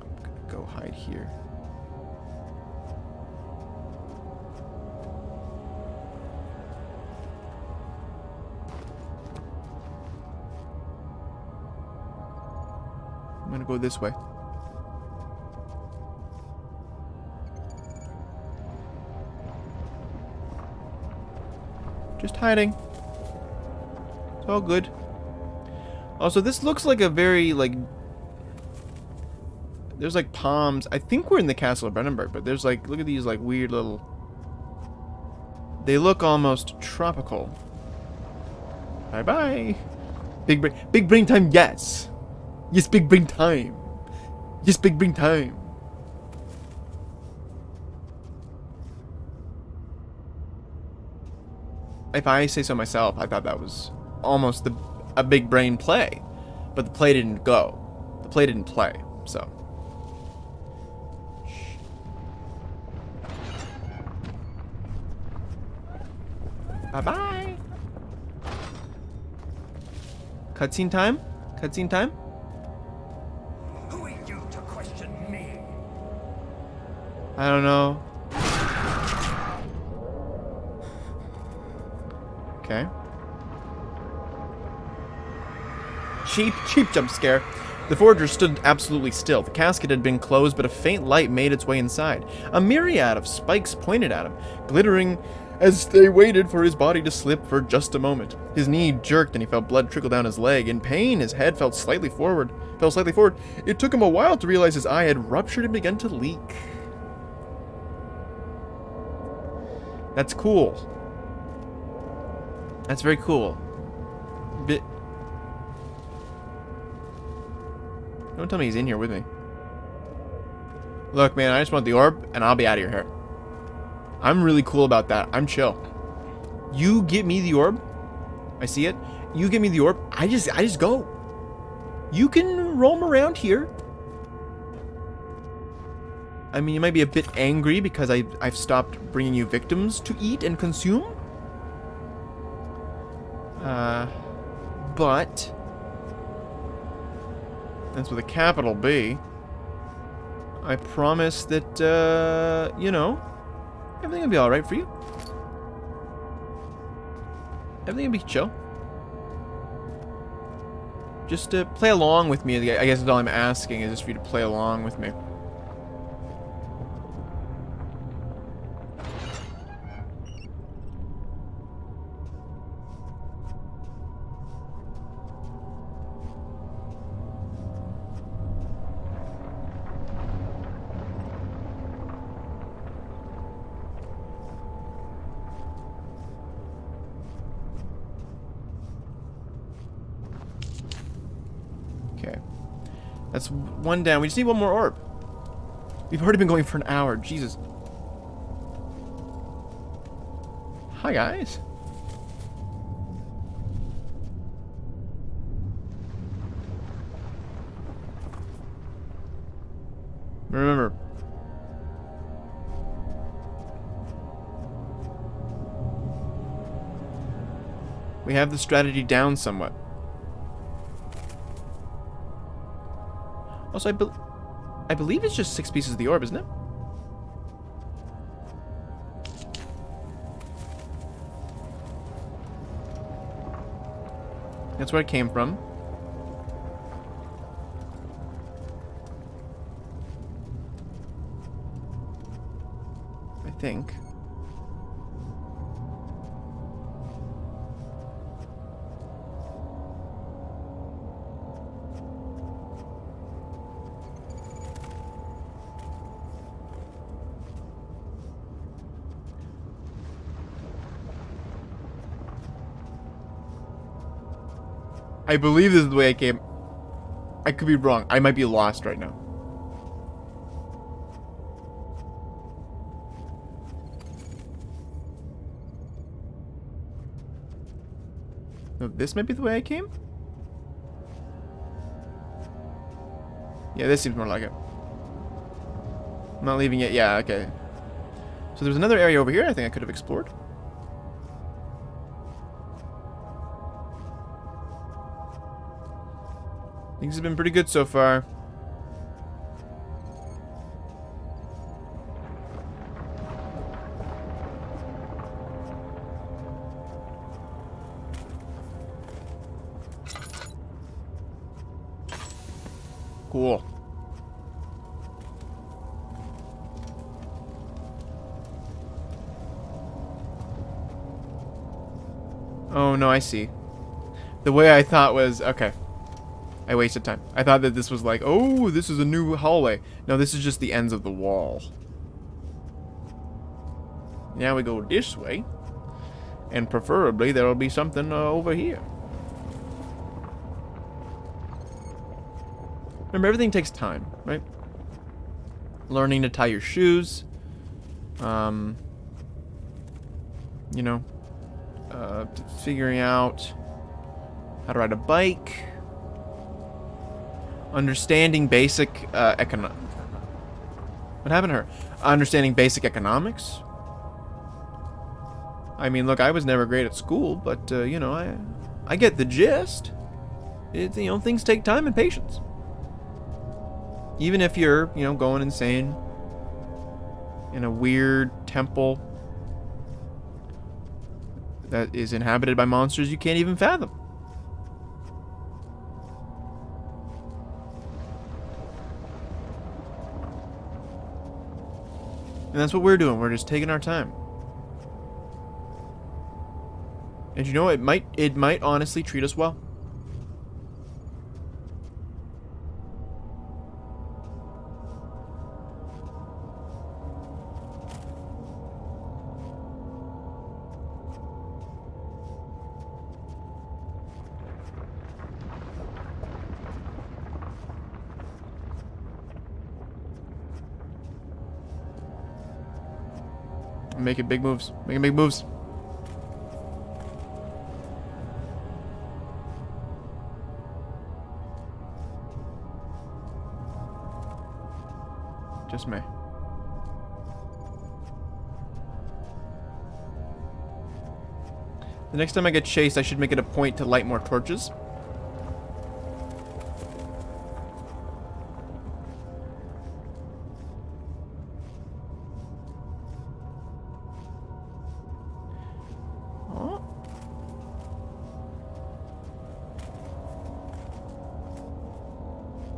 I'm gonna go hide here. I'm gonna go this way. Just hiding. It's all good. Also, this looks like a very, like... There's, like, palms. I think we're in the Castle of Brandenburg, but there's, like... Look at these, like, weird little... They look almost tropical. Bye-bye. Big brain time, yes. Yes, big brain time. Yes, big brain time. If I say so myself, I thought that was almost a big brain play. But the play didn't go. The play didn't play, so. Bye-bye. Cutscene time? Cutscene time? Who are you to question me? I don't know. Okay. Cheap jump scare. The forger stood absolutely still. The casket had been closed, but a faint light made its way inside. A myriad of spikes pointed at him, glittering as they waited for his body to slip for just a moment. His knee jerked and he felt blood trickle down his leg. In pain, his head fell slightly forward. It took him a while to realize his eye had ruptured and begun to leak. That's cool. That's very cool. Don't tell me he's in here with me. Look, man, I just want the orb, and I'll be out of your hair. I'm really cool about that. I'm chill. You get me the orb. I see it. You get me the orb. I just go. You can roam around here. I mean, you might be a bit angry because I've stopped bringing you victims to eat and consume. But that's with a capital B. I promise that, you know, everything will be alright for you. Everything will be chill. Just to play along with me, I guess that's all I'm asking, is just for you to play along with me. Okay. That's one down. We just need one more orb. We've already been going for an hour. Jesus. Hi, guys. Remember. We have the strategy down somewhat. Also, I believe it's just 6 pieces of the orb, isn't it? That's where it came from. I think. I believe this is the way I came. I could be wrong. I might be lost right now. No, this might be the way I came? Yeah, this seems more like it. I'm not leaving it. Yeah, okay. So there's another area over here I think I could have explored. Things have been pretty good so far. Cool. Oh, no, I see. The way I thought was... Okay. I wasted time. I thought that this was like, oh, this is a new hallway. No, this is just the ends of the wall. Now we go this way. And preferably there will be something over here. Remember, everything takes time, right? Learning to tie your shoes. You know. Figuring out how to ride a bike. Understanding basic What happened to her? Understanding basic economics. I mean, look, I was never great at school, but you know, I get the gist. You know, things take time and patience. Even if you're, you know, going insane in a weird temple that is inhabited by monsters you can't even fathom. And that's what we're doing. We're just taking our time. And you know, it might honestly treat us well. Making big moves. Making big moves. Just me. The next time I get chased, I should make it a point to light more torches.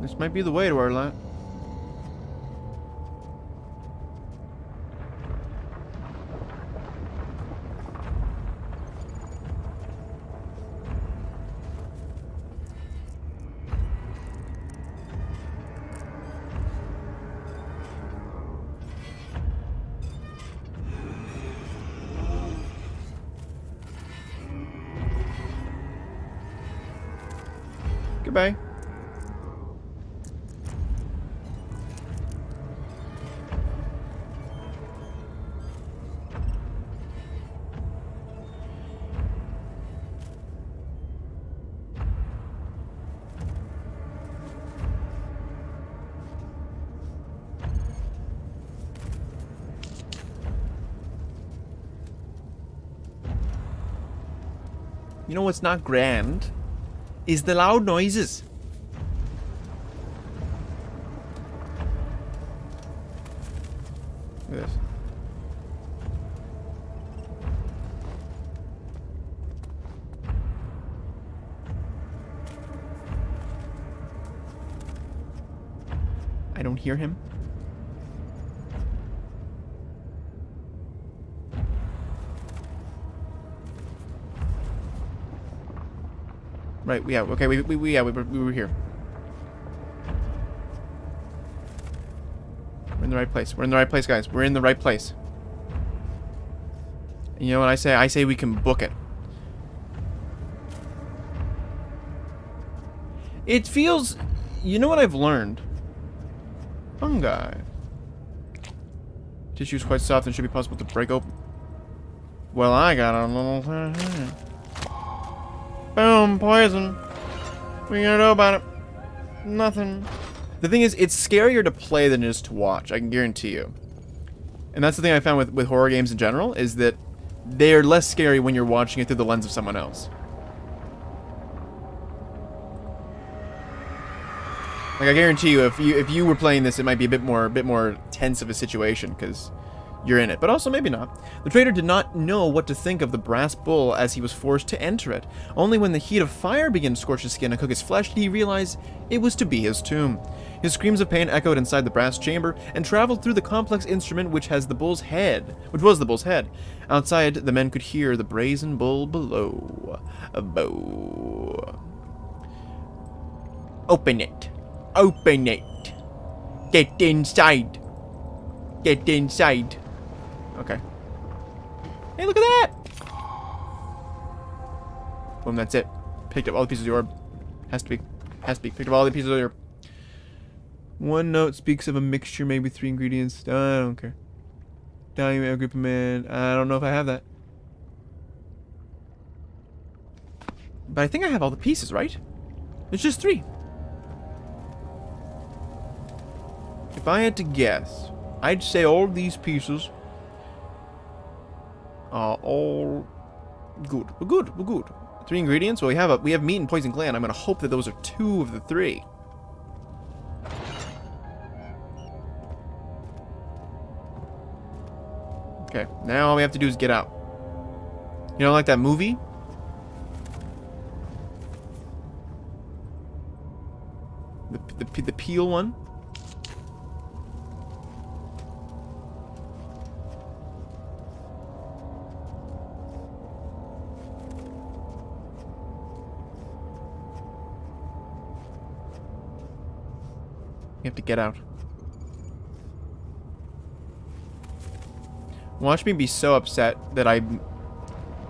This might be the way to our land. Goodbye. You know what's not grand? Is the loud noises. Look at this. I don't hear him. Right, yeah, okay, we were here. We're in the right place. We're in the right place, guys. We're in the right place. And you know what I say? I say we can book it. It feels... You know what I've learned? Fungi. Tissue is quite soft and should be possible to break open. Well, I got a little... Boom, poison. What are you gonna do about it? Nothing. The thing is, it's scarier to play than it is to watch, I can guarantee you. And that's the thing I found with horror games in general, is that they're less scary when you're watching it through the lens of someone else. Like, I guarantee you, if you were playing this, it might be a bit more tense of a situation, because you're in it. But also, maybe not. The trader did not know what to think of the brass bull as he was forced to enter it. Only when the heat of fire began to scorch his skin and cook his flesh did he realize it was to be his tomb. His screams of pain echoed inside the brass chamber and traveled through the complex instrument which was the bull's head. Outside, the men could hear the brazen bull below. A bow. Open it. Open it. Get inside. Get inside. Okay. Hey, look at that! Boom, that's it. Picked up all the pieces of the orb. Has to be. Picked up all the pieces of the orb. One note speaks of a mixture, maybe 3 ingredients. I don't care. Diamond, group of men. I don't know if I have that. But I think I have all the pieces, right? It's just 3. If I had to guess, I'd say all these pieces are all good. We're good. 3 ingredients? Well, we have meat and poison gland. I'm gonna hope that those are 2 of the 3. Okay, now all we have to do is get out. You know, like that movie? The Peel one? You have to get out. Watch me be so upset that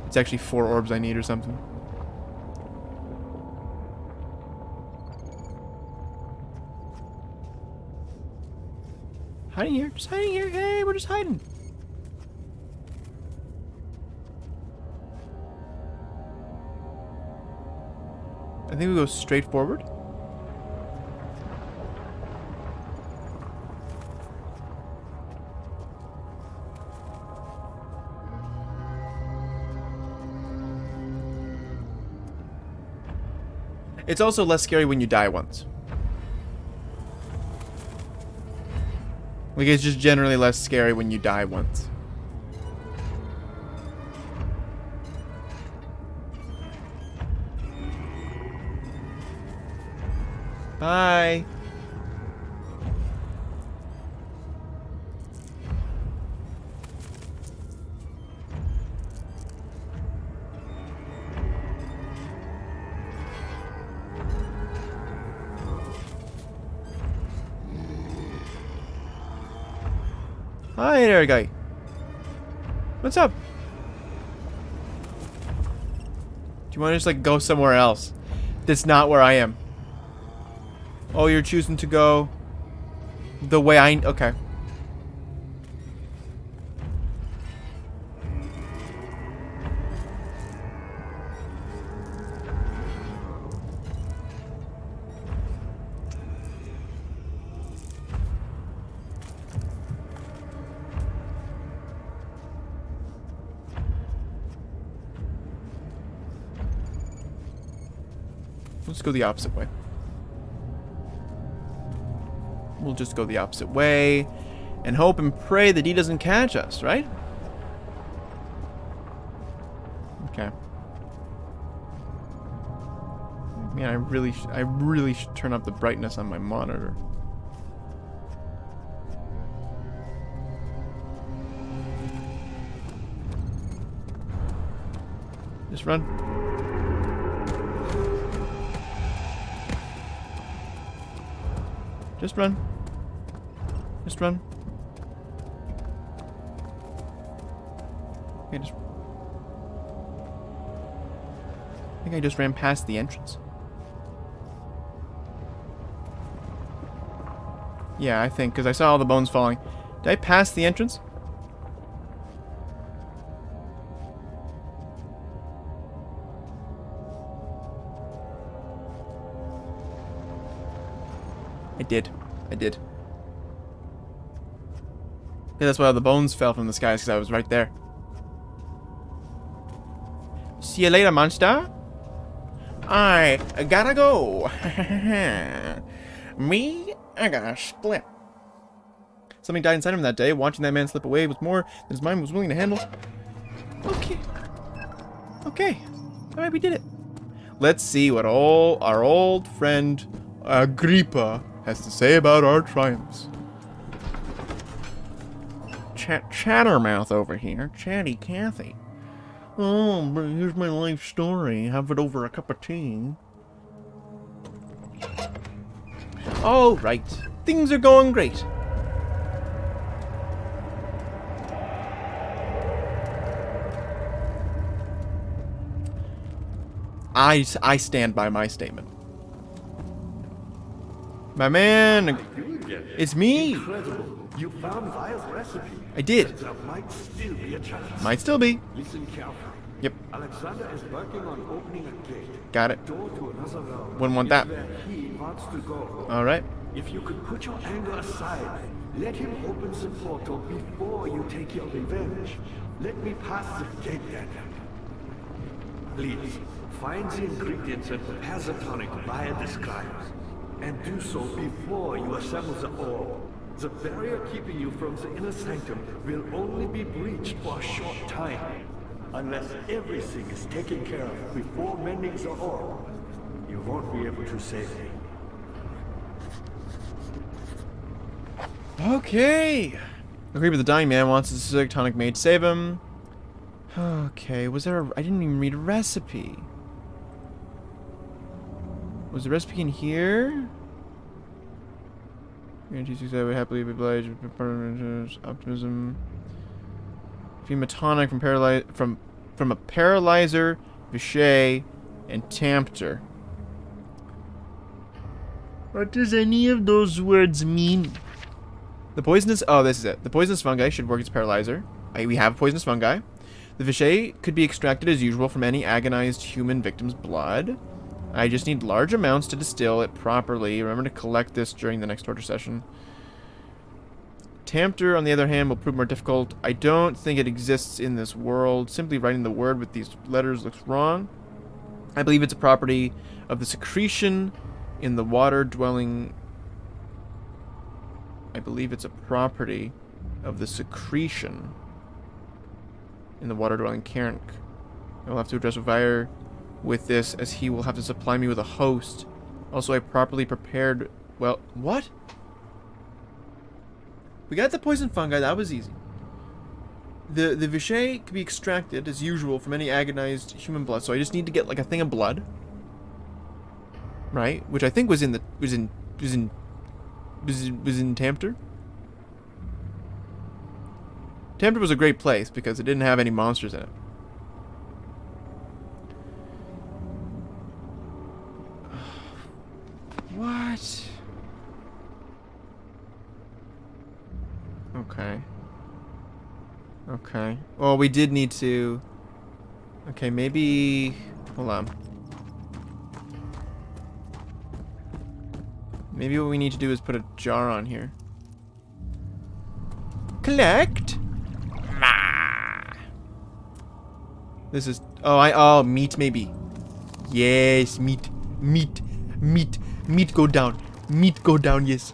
it's actually 4 orbs I need or something. Hiding here. Just hiding here. Hey, we're just hiding. I think we go straight forward. It's also less scary when you die once. Like, it's just generally less scary when you die once. Bye. Hi there, guy. What's up? Do you want to just, like, go somewhere else? That's not where I am. Oh, you're choosing to go the way I... Okay. Let's go the opposite way. We'll just go the opposite way and hope and pray that he doesn't catch us, right? Okay. Man, I really should turn up the brightness on my monitor. Just run. Just run. Just run. Okay, just... I think I just ran past the entrance. Yeah, I think, because I saw all the bones falling. Did I pass the entrance? I did. I did. Yeah, that's why all the bones fell from the skies, because I was right there. See you later, monster. I gotta go. Me, I gotta split. Something died inside him that day. Watching that man slip away was more than his mind was willing to handle. Okay. Okay. Alright, we did it. Let's see what our old friend Agrippa has to say about our triumphs. Chattermouth over here. Chatty Cathy. Oh, but here's my life story. Have it over a cup of tea. All right. Things are going great. I stand by my statement. My man, it's me. Incredible. You found Vile's recipe. I did. There might still be a chance. Might still be. Listen carefully. Yep. Alexander is working on opening a gate. Got it. Door to another realm. Wouldn't want It's that. where he wants to go. All right. If you could put your anger aside, let him open the portal before you take your revenge. Let me pass the gate then. Please, find the ingredients and prepare the tonic via the scribes. And do so before you assemble the orb. The barrier keeping you from the inner sanctum will only be breached for a short time. Unless everything is taken care of before mending the orb, you won't be able to save me. Okay. Agree with the dying man wants the specific tonic made to save him. Okay, was there I didn't even read a recipe. Was the recipe in here? Guarantee success would happily be obliged optimism. Hematonic from a paralyzer, Vichet, and Tempter. What does any of those words mean? The poisonous this is it. The poisonous fungi should work as paralyzer. We have poisonous fungi. The Vichet could be extracted as usual from any agonized human victim's blood. I just need large amounts to distill it properly. Remember to collect this during the next torture session. Tempter, on the other hand, will prove more difficult. I don't think it exists in this world. Simply writing the word with these letters looks wrong. I believe it's a property of the secretion in the water-dwelling... I believe it's a property of the secretion in the water-dwelling cairn. I will have to address Vire with this, as he will have to supply me with a host. Also, I properly prepared... Well, what? We got the poison fungi, that was easy. The Vichet can be extracted, as usual, from any agonized human blood, so I just need to get, like, a thing of blood. Right? Which I think was in Tempter. Tempter was a great place, because it didn't have any monsters in it. What? Okay. Okay. Well, we did need to... Okay, maybe... Hold on. Maybe what we need to do is put a jar on here. Collect! This is... Oh, meat maybe. Yes, meat. Meat. Meat. Meat go down. Meat go down, yes.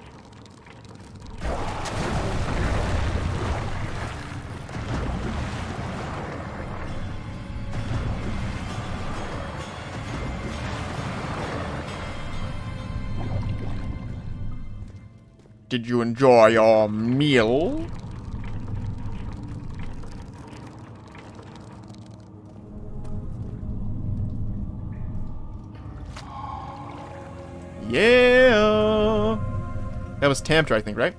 Did you enjoy your meal? Yeah. That was Tamter, I think, right?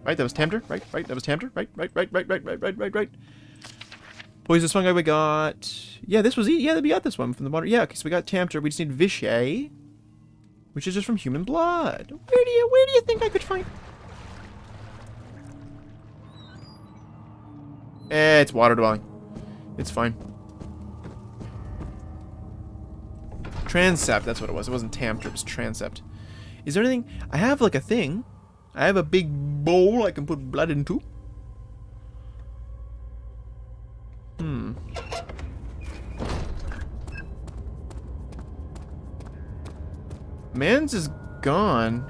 Right, that was Tamter, right? That was Tamter, right. Poisonous fungi we got. Yeah, this was we got this one from the water. Yeah, okay, so we got Tamter. We just need Vichy, which is just from human blood. Where do you think I could find? It's water dwelling. It's fine. Transept, that's what it was. It wasn't Tamter, it was Transept. Is there anything? I have like a thing. I have a big bowl I can put blood into. Mans is gone.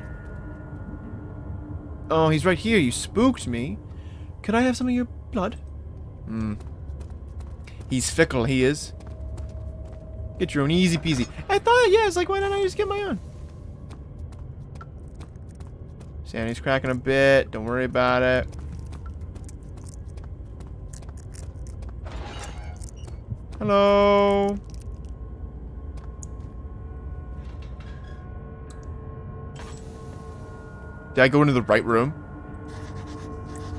Oh, he's right here. You spooked me. Could I have some of your blood? He's fickle, he is. Get your own, easy peasy. I thought, yeah, it's like, why don't I just get my own? Sandy's cracking a bit. Don't worry about it. Hello. Did I go into the right room?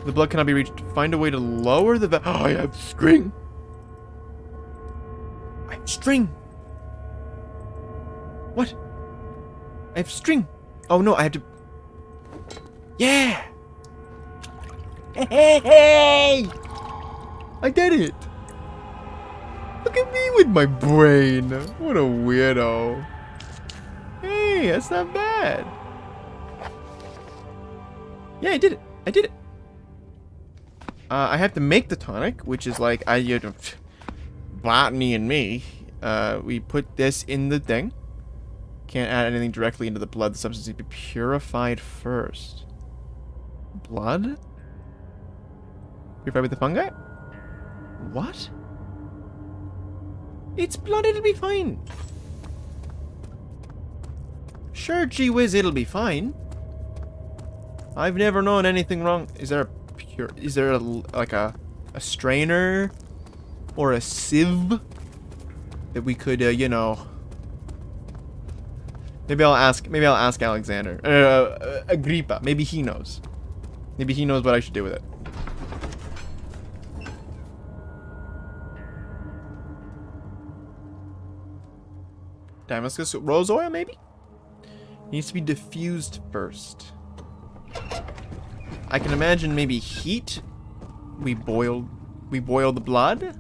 The blood cannot be reached. Find a way to lower the Oh, I have string. I have string. What? I have string. Oh no, I have to. Yeah. Hey! I did it. Look at me with my brain. What a weirdo. Hey, that's not bad. Yeah, I did it. I did it. I have to make the tonic, which is like botany and me. We put this in the thing. Can't add anything directly into the blood. The substance needs to be purified first. Blood? Purified with the fungi? What? It's blood, it'll be fine. Sure, gee whiz, it'll be fine. I've never known anything wrong. Is there like a strainer or a sieve that we could, you know? Maybe I'll ask Alexander. Agrippa. Maybe he knows. Maybe he knows what I should do with it. Damascus rose oil, maybe? Needs to be diffused first. I can imagine maybe heat. We boil the blood.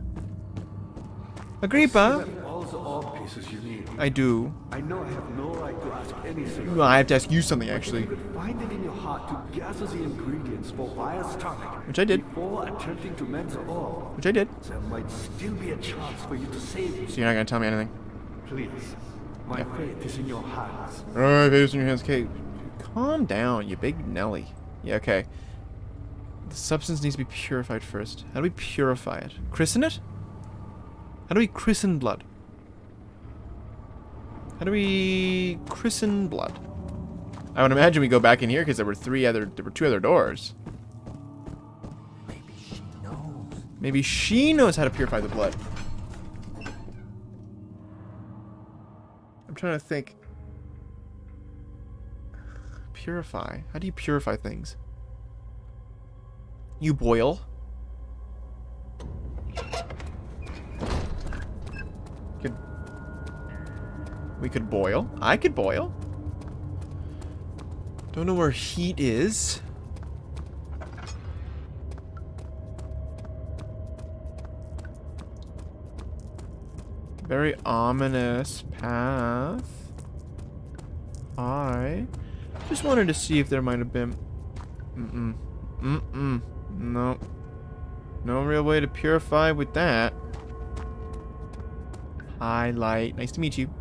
Agrippa. I do. I know I have no right to ask anything. Well, I have to ask you something, actually. You could find it in your heart to gather the ingredients for Vire's tonic. Which I did. Before attempting to mend the orb. Which I did. There might still be a chance for you to save him. So you're not gonna tell me anything? Please. My fate is in your hands. Alright, fate is in your hands, Kate. Calm down, you big Nelly. Yeah, okay. The substance needs to be purified first. How do we purify it? Christen it? How do we christen blood? How do we christen blood? I would imagine we go back in here because there were two other doors. Maybe she knows. Maybe she knows how to purify the blood. I'm trying to think. Purify. How do you purify things? You boil. We could boil. I could boil. Don't know where heat is. Very ominous path. I just wanted to see if there might have been... No. No real way to purify with that. Highlight. Nice to meet you.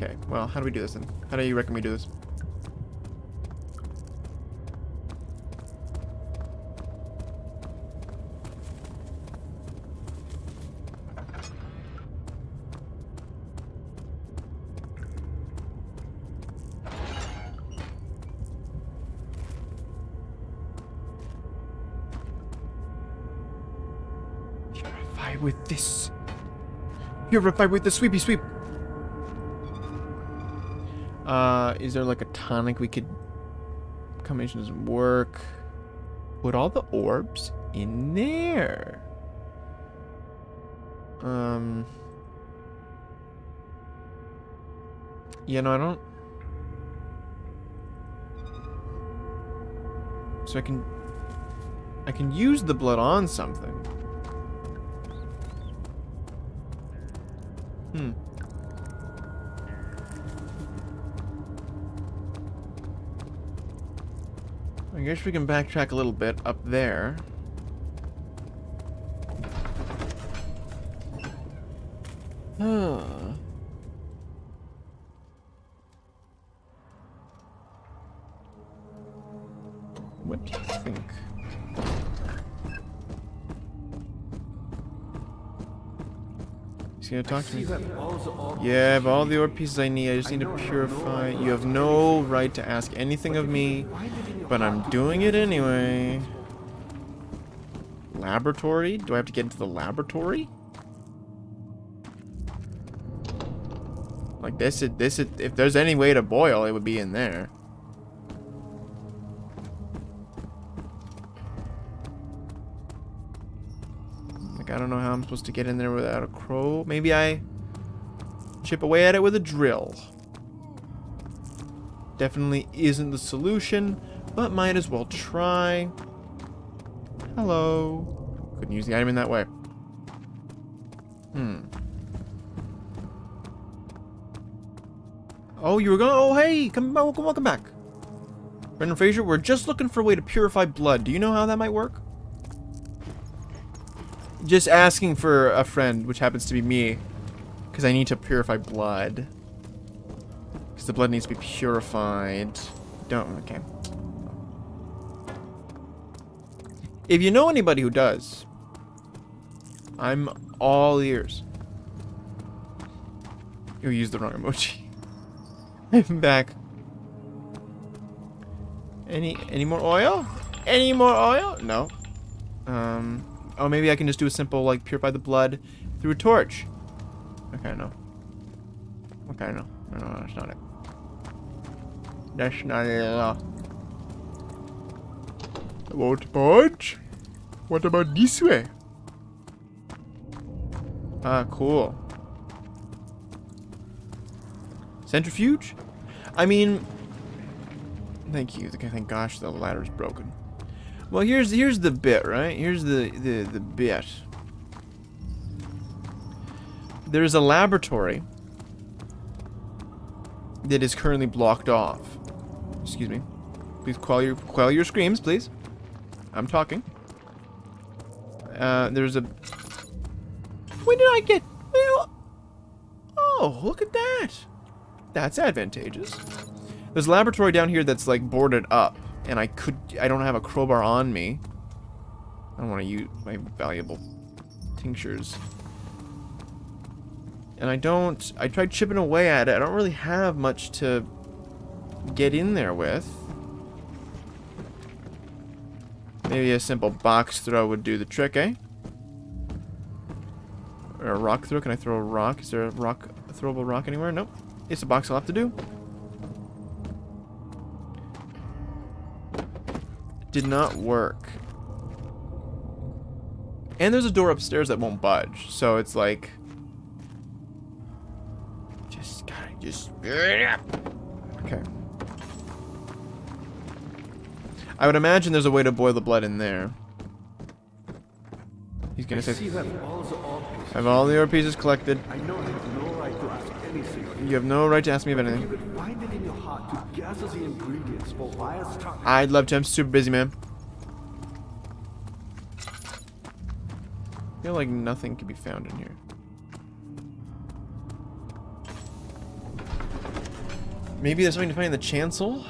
Okay, well, how do we do this then? How do you reckon we do this? Purify with this. Purify with the sweepy sweep. Is there like a tonic we could... Combination doesn't work. Put all the orbs in there. You know, I don't... So I can use the blood on something. I guess we can backtrack a little bit up there. What do you think? He's gonna talk to me. Yeah, I have all the ore pieces I need. I just need to purify. You have no right to ask anything of me, but I'm doing it anyway. Laboratory? Do I have to get into the laboratory? Like this is, if there's any way to boil, it would be in there. Like, I don't know how I'm supposed to get in there without a crow. Maybe I chip away at it with a drill. Definitely isn't the solution, but might as well try. Hello. Couldn't use the item in that way. Oh, you were going. Oh, hey, welcome back. Brendan Fraser, we're just looking for a way to purify blood. Do you know how that might work? Just asking for a friend, which happens to be me, because I need to purify blood. Because the blood needs to be purified. Okay. If you know anybody who does, I'm all ears. You used the wrong emoji. I'm back. Any more oil? Any more oil? No. Oh, maybe I can just do a simple, like, purify the blood through a torch. Okay, no. Okay, no. No, that's not it. That's not it at all. I won't budge. What about this way? Ah, cool. Centrifuge? I mean, thank you. Thank gosh the ladder's broken. Well, here's the bit, right? Here's the bit. There's a laboratory that is currently blocked off. Excuse me. Please quell your screams, please. I'm talking. There's a... When did I get... Oh, look at that. That's advantageous. There's a laboratory down here that's like boarded up, and I don't have a crowbar on me. I don't want to use my valuable tinctures. And I tried chipping away at it. I don't really have much to get in there with. Maybe a simple box throw would do the trick, eh? Or a rock throw. Can I throw a rock? Is there a throwable rock anywhere? Nope. It's a box I'll have to do. Did not work. And there's a door upstairs that won't budge. So it's like... Just okay. I would imagine there's a way to boil the blood in there. He's gonna say... I have all the ore pieces collected. I know I have no right to ask anything. You have no right to ask me of anything. You would find it in your heart to gather the ingredients for Wire's tonic. I'd love to. I'm super busy, man. I feel like nothing can be found in here. Maybe there's something to find in the chancel?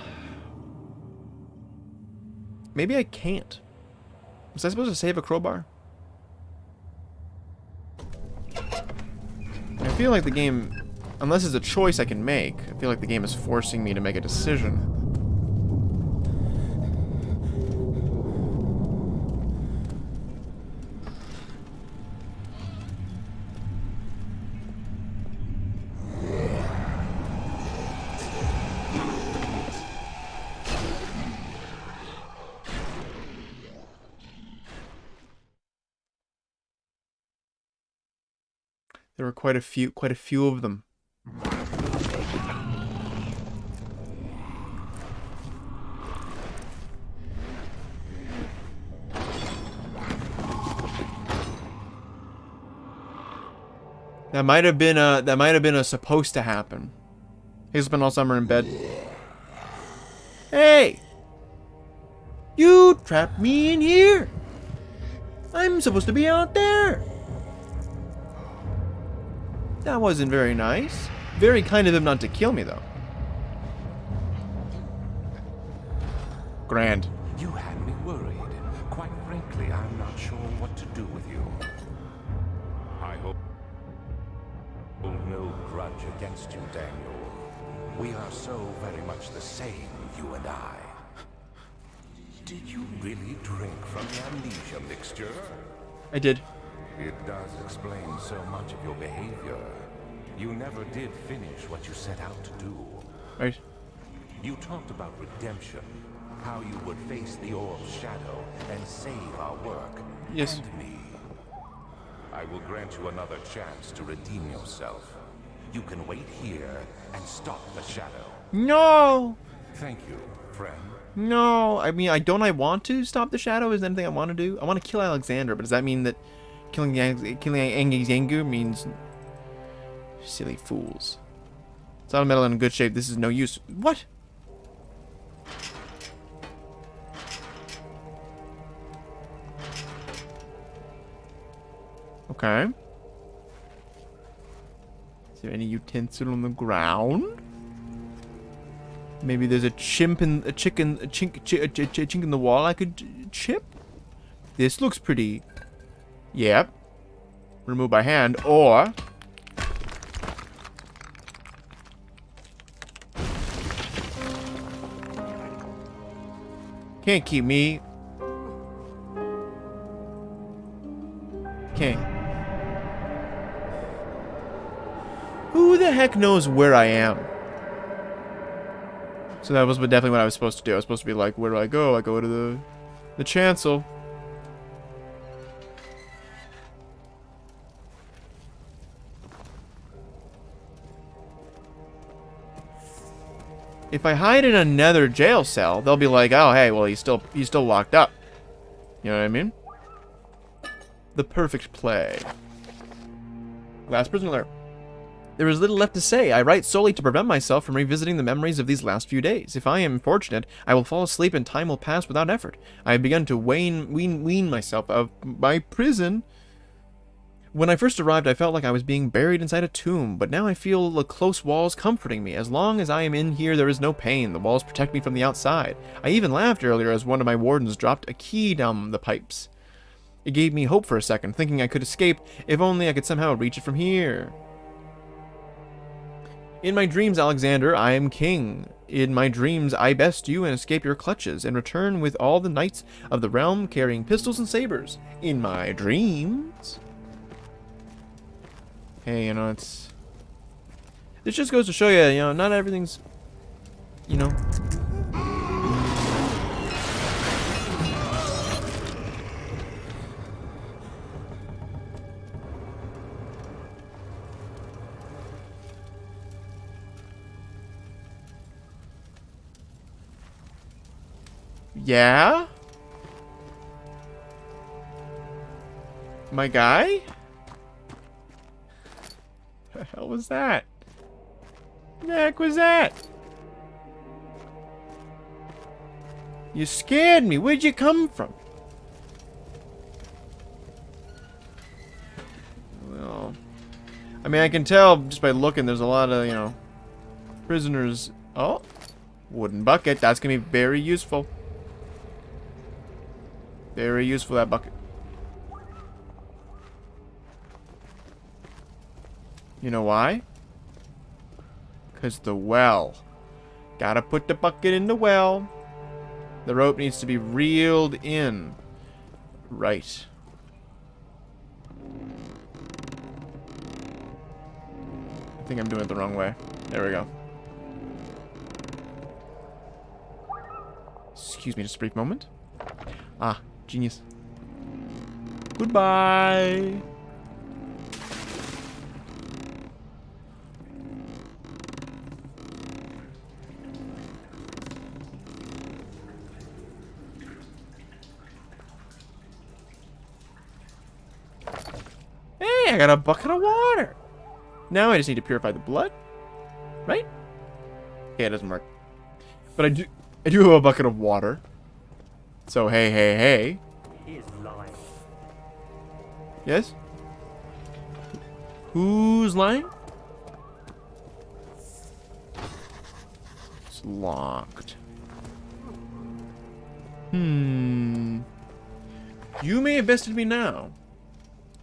Maybe I can't. Was I supposed to save a crowbar? I feel like the game, unless it's a choice I can make, I feel like the game is forcing me to make a decision. There were quite a few of them. That might have been a supposed to happen. He's spent all summer in bed. Hey! You trapped me in here! I'm supposed to be out there! That wasn't very nice. Very kind of him not to kill me, though. Grand. You had me worried. Quite frankly, I'm not sure what to do with you. I hold no grudge against you, Daniel. We are so very much the same, you and I. Did you really drink from the amnesia mixture? I did. It does explain so much of your behavior. You never did finish what you set out to do. Right. You talked about redemption, how you would face the orb's shadow and save our work. Yes. And me. I will grant you another chance to redeem yourself. You can wait here and stop the shadow. No! Thank you, friend. No, I mean, I want to stop the shadow. Is there anything I want to do? I want to kill Alexander, but does that mean that killing Yangu means silly fools? It's not metal in good shape. This is no use. What? Okay. Is there any utensil on the ground? Maybe there's a chink in the wall I could chip? This looks pretty. Yep. Remove by hand, or can't keep me. Okay. Who the heck knows where I am? So that was definitely what I was supposed to do. I was supposed to be like, where do I go? I go to the chancel. If I hide in another jail cell, they'll be like, oh, hey, well, he's still locked up. You know what I mean? The perfect play. Last prison alert. There is little left to say. I write solely to prevent myself from revisiting the memories of these last few days. If I am fortunate, I will fall asleep and time will pass without effort. I have begun to wean myself of my prison. When I first arrived, I felt like I was being buried inside a tomb, but now I feel the close walls comforting me. As long as I am in here, there is no pain. The walls protect me from the outside. I even laughed earlier as one of my wardens dropped a key down the pipes. It gave me hope for a second, thinking I could escape if only I could somehow reach it from here. In my dreams, Alexander, I am king. In my dreams, I best you and escape your clutches, and return with all the knights of the realm carrying pistols and sabers. In my dreams. Hey, you know, it's... This just goes to show you, not everything's... Yeah? My guy? The hell was that? What the heck was that? You scared me. Where'd you come from? Well, I mean, I can tell just by looking, there's a lot of, prisoners Oh, wooden bucket. That's going to be very useful. Very useful, that bucket. You know why? Because the well. Gotta put the bucket in the well. The rope needs to be reeled in. Right. I think I'm doing it the wrong way. There we go. Excuse me just a brief moment. Ah, genius. Goodbye. Hey, I got a bucket of water. Now I just need to purify the blood. Right? Okay, it doesn't work. But I do have a bucket of water. So hey. He is lying. Yes? Who's lying? It's locked. You may have bested me now.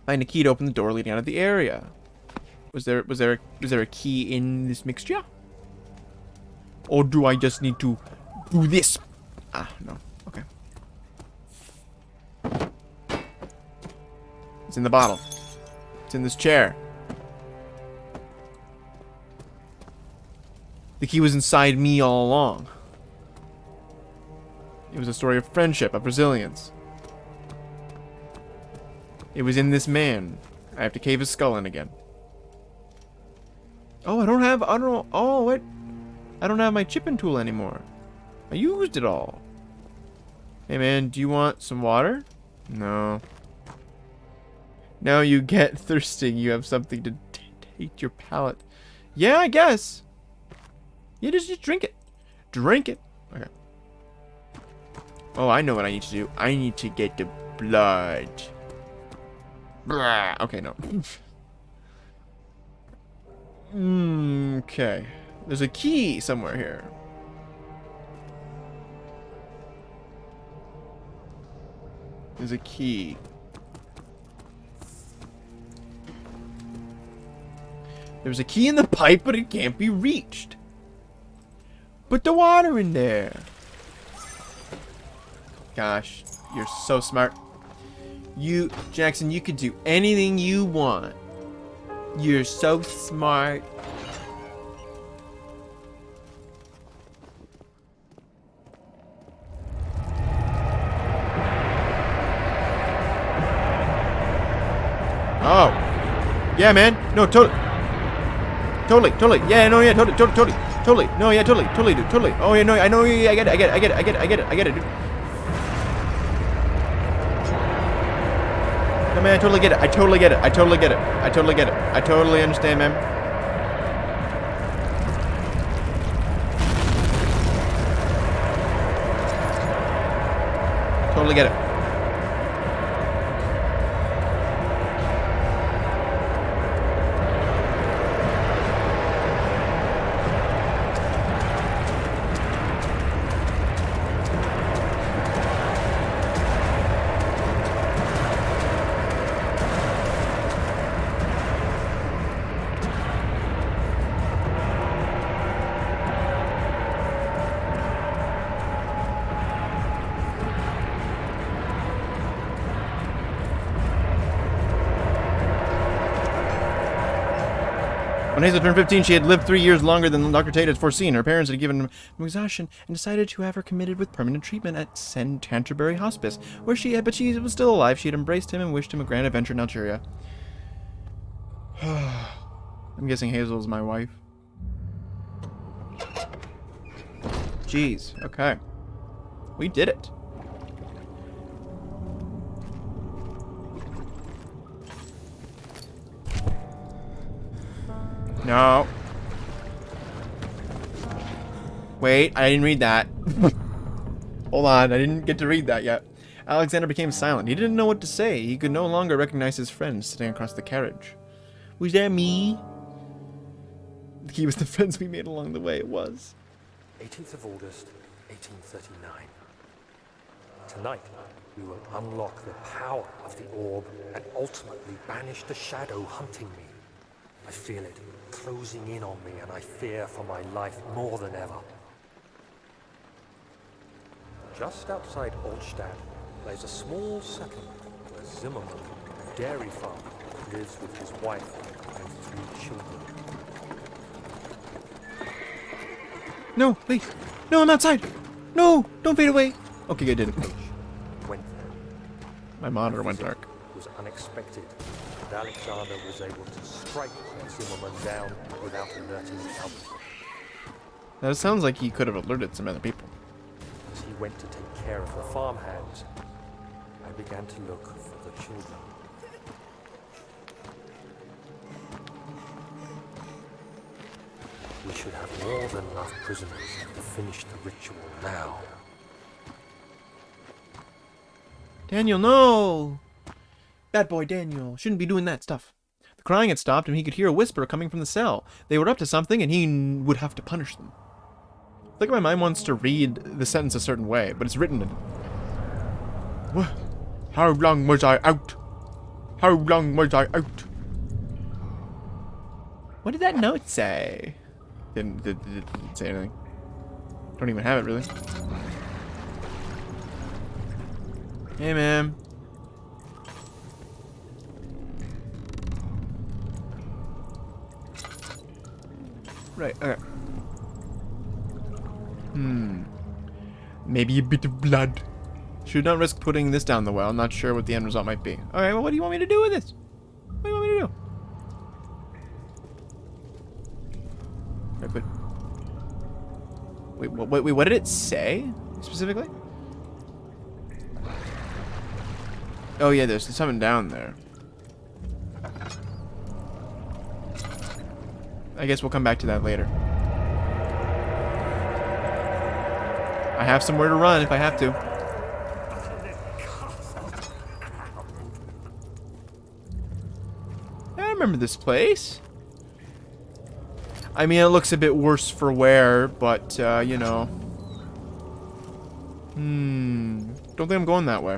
Find a key to open the door leading out of the area. Was there a key in this mixture? Or do I just need to do this? Ah, no. Okay. It's in the bottle. It's in this chair. The key was inside me all along. It was a story of friendship, of resilience. It was in this man. I have to cave his skull in again. Oh, I don't have my chipping tool anymore. I used it all. Hey man, do you want some water? No. Now you get thirsty. You have something to taint your palate. Yeah, I guess. Yeah, just drink it. Drink it. Okay. Oh, I know what I need to do. I need to get the blood. Blah. Okay, no. Okay. There's a key somewhere here. There's a key. There's a key in the pipe, but it can't be reached. Put the water in there. Gosh, you're so smart. Jackson, you could do anything you want. You're so smart. Oh. Yeah, man. No, totally. Yeah, no, yeah, totally. No, yeah, totally, dude, totally. Oh, yeah, no, I know, yeah, I get it, dude. No, man, I totally get it. I totally understand, man. Totally get it. When Hazel turned 15, she had lived 3 years longer than Dr. Tate had foreseen. Her parents had given her exhaustion and decided to have her committed with permanent treatment at St. Canterbury Hospice, where but she was still alive. She had embraced him and wished him a grand adventure in Algeria. I'm guessing Hazel's my wife. Jeez, okay. We did it. No. Wait, I didn't read that. Hold on, I didn't get to read that yet. Alexander became silent. He didn't know what to say. He could no longer recognize his friend sitting across the carriage. Was that me? The key was the friends we made along the way. It was. 18th of August, 1839. Tonight, we will unlock the power of the orb and ultimately banish the shadow hunting me. I feel it closing in on me, and I fear for my life more than ever. Just outside Altstadt lies a small settlement where Zimmerman, a dairy farmer, lives with his wife and 3 children. No, wait. No, I'm outside. No, don't fade away. Okay, I didn't. Went there. My monitor went dark. It was unexpected, and Alexander was able to strike Zimmerman down without alerting the others. Now, it sounds like he could have alerted some other people. As he went to take care of the farmhands, I began to look for the children. We should have more than enough prisoners to finish the ritual now. Daniel, no! Bad boy Daniel. Shouldn't be doing that stuff. The crying had stopped and he could hear a whisper coming from the cell. They were up to something and he would have to punish them. I think my mind wants to read the sentence a certain way, but it's written in... What? How long was I out? How long was I out? What did that note say? Didn't say anything. Don't even have it, really. Hey, man. Right, okay. Maybe a bit of blood. Should not risk putting this down the well. Not sure what the end result might be. Okay, well, what do you want me to do with this? What do you want me to do? Right, but... Wait, what did it say? Specifically? Oh, yeah, there's something down there. I guess we'll come back to that later. I have somewhere to run if I have to. I remember this place. I mean, it looks a bit worse for wear, but, you know. Don't think I'm going that way.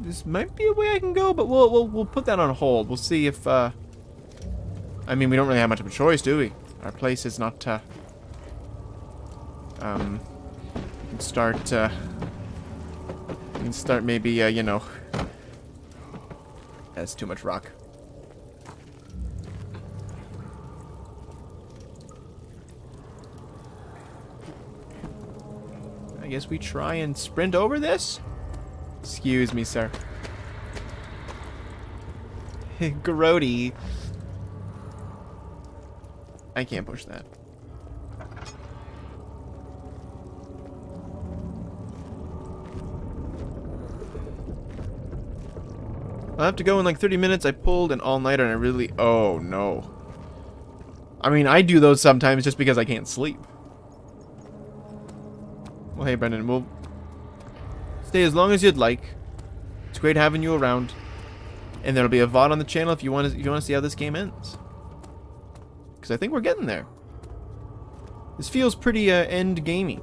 This might be a way I can go, but we'll put that on hold. We'll see if, I mean, we don't really have much of a choice, do we? Our place is not, we can start maybe, you know, that's too much rock. I guess we try and sprint over this? Excuse me, sir. Grody. I can't push that. I'll have to go in like 30 minutes. I pulled an all-nighter and I really... Oh, no. I mean, I do those sometimes just because I can't sleep. Well, hey, Brendan, we'll stay as long as you'd like. It's great having you around. And there'll be a VOD on the channel if you want to see how this game ends. Because I think we're getting there. This feels pretty end gamey.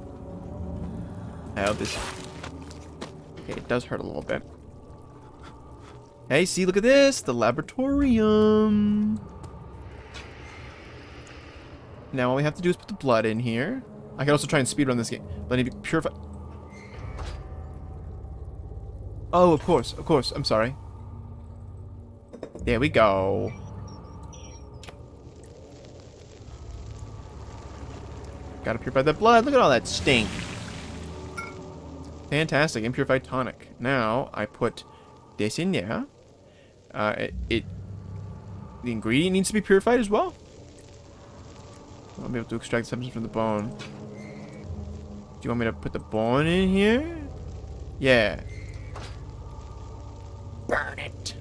I hope this... Okay, it does hurt a little bit. Hey, see, look at this! The laboratorium! Now all we have to do is put the blood in here. I can also try and speedrun this game. But I need to purify... Oh, of course, I'm sorry. There we go. Gotta purify that blood. Look at all that stink. Fantastic, impurified tonic. Now, I put this in there. The ingredient needs to be purified as well. I'll be able to extract the substance from the bone. Do you want me to put the bone in here? Yeah. Burn it.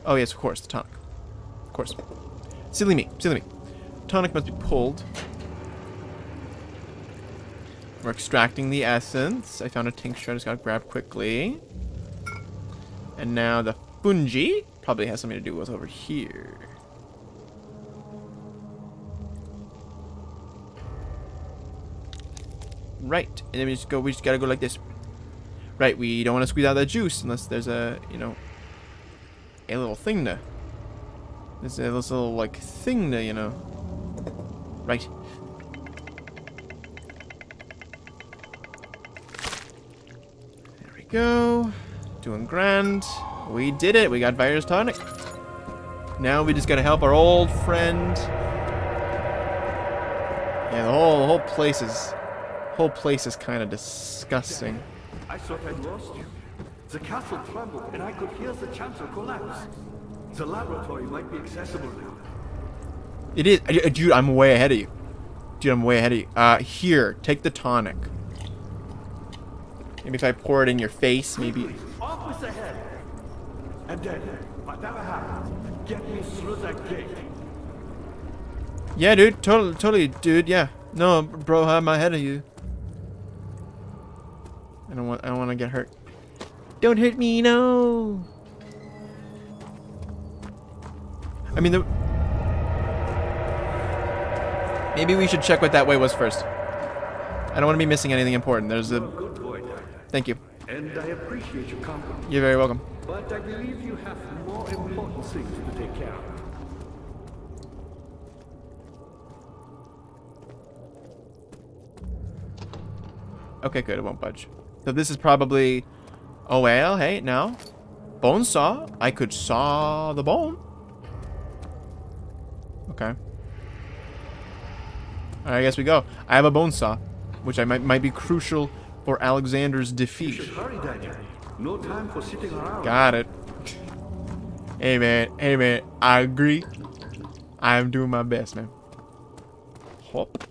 Oh yes, of course, the tonic. Of course. Silly me, silly me. Tonic must be pulled. We're extracting the essence. I found a tincture I just gotta grab quickly. And now the fungi probably has something to do with over here. Right, and then we just gotta go like this. Right, we don't want to squeeze out that juice unless there's a, you know, a little thing to, there's a little, like, thing to, you know. Right. There we go. Doing grand. We did it. We got virus tonic. Now we just gotta help our old friend. Yeah, the whole place is kind of disgusting. I thought I'd lost you. The castle trembled, and I could hear the chancel collapse. The laboratory might be accessible now. It is, dude. I'm way ahead of you. Dude, I'm way ahead of you. Here, take the tonic. Maybe if I pour it in your face, maybe. Off with the head. And then, whatever happens, get me through that gate. Yeah, dude. Totally, dude. Yeah. No, bro, I'm ahead of you. I don't want to get hurt. Don't hurt me, no. I mean, maybe we should check what that way was first. I don't want to be missing anything important. There's a. Good boy, Dad. Thank you. And I appreciate your compliment. You're very welcome. But I believe you have more important things to take care of. Okay, good. It won't budge. So this is probably. Oh well, hey now, bone saw. I could saw the bone. Okay. Alright, I guess we go. I have a bone saw, which I might be crucial for Alexander's You defeat. should hurry, Daniel. No time for sitting around. Got it. Hey man, I agree. I'm doing my best, man. Hop.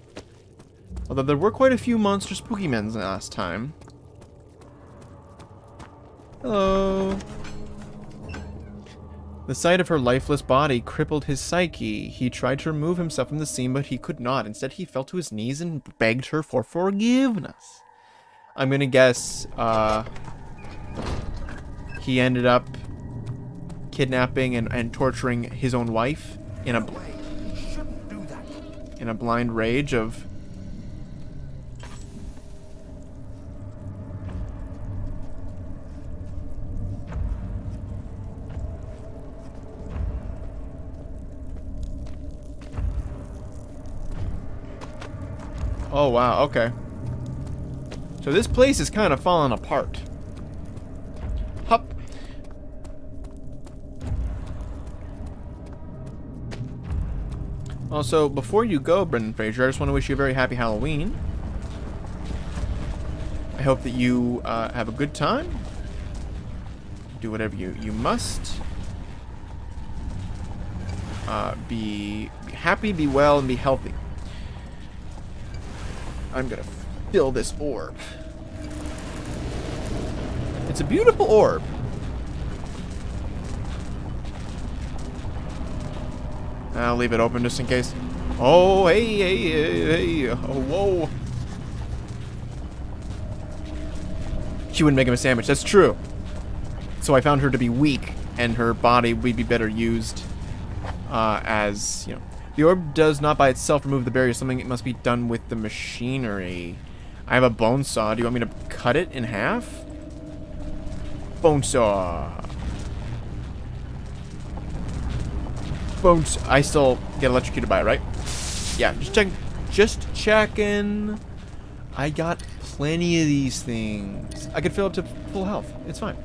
Although there were quite a few monster spooky men last time. Hello. The sight of her lifeless body crippled his psyche. He tried to remove himself from the scene, but he could not. Instead, he fell to his knees and begged her for forgiveness. I'm gonna guess, he ended up kidnapping and torturing his own wife in a blind rage of... Oh, wow, okay. So this place is kind of falling apart. Hup. Also, before you go, Brendan Fraser, I just want to wish you a very happy Halloween. I hope that you have a good time. Do whatever you must. Be happy, be well, and be healthy. I'm gonna fill this orb. It's a beautiful orb. I'll leave it open just in case. Oh, hey. Oh, whoa. She wouldn't make him a sandwich. That's true. So I found her to be weak, and her body would be better used as, you know. The orb does not by itself remove the barrier. Something it must be done with the machinery. I have a bone saw. Do you want me to cut it in half? Bone saw. Bones. I still get electrocuted by it, right? Yeah, just checking. I got plenty of these things. I could fill up to full health. It's fine.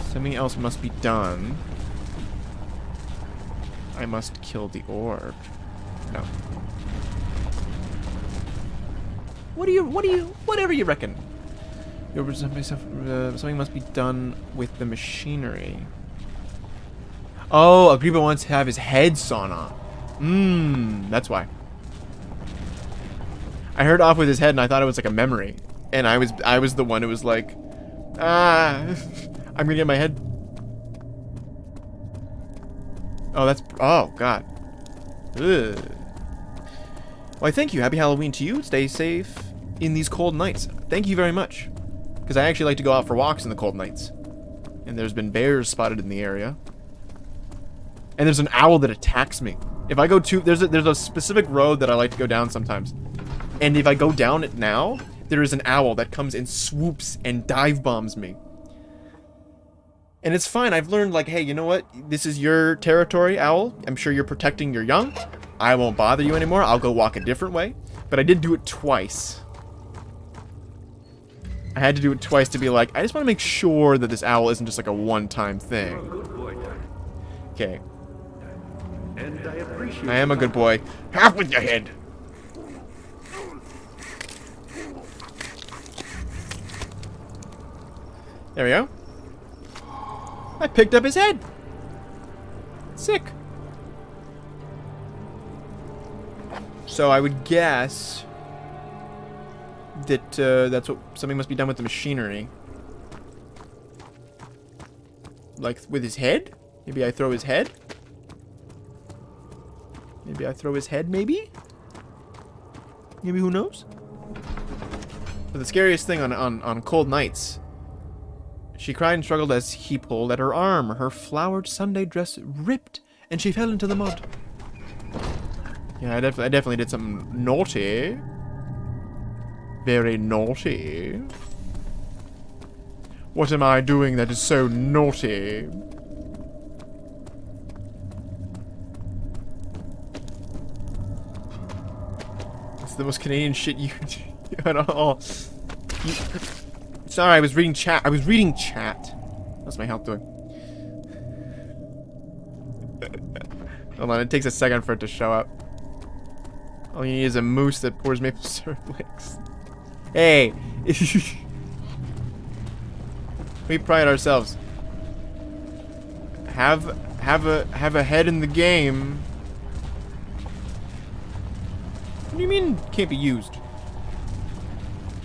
Something else must be done. I must kill the orb. No. Whatever you reckon. Something must be done with the machinery. Oh, Agrippa wants to have his head sawn off. That's why. I heard off with his head and I thought it was like a memory. And I was the one who was like, I'm gonna get my head. Oh god. Ugh. Why, thank you. Happy Halloween to you. Stay safe in these cold nights. Thank you very much. Because I actually like to go out for walks in the cold nights. And there's been bears spotted in the area. And there's an owl that attacks me. If I go to... There's a specific road that I like to go down sometimes. And if I go down it now, there is an owl that comes and swoops and dive bombs me. And it's fine. I've learned, like, hey, you know what? This is your territory, owl. I'm sure you're protecting your young. I won't bother you anymore. I'll go walk a different way. But I did do it twice. I had to do it twice to be like, I just want to make sure that this owl isn't just like a one-time thing. Okay. And I appreciate I am a good boy. Half with your head. There we go. I picked up his head. Sick. So I would guess that that's what something must be done with the machinery. Like with his head? Maybe I throw his head? Maybe I throw his head, maybe? Maybe, who knows? But the scariest thing on cold nights, she cried and struggled as he pulled at her arm. Her flowered Sunday dress ripped, and she fell into the mud. Yeah, I definitely did something naughty. Very naughty. What am I doing that is so naughty? It's the most Canadian shit you do at all. Sorry, I was reading chat. How's my health doing? Hold on, it takes a second for it to show up. All you need is a moose that pours maple syrup licks. Hey! We pride ourselves. Have a head in the game. What do you mean can't be used?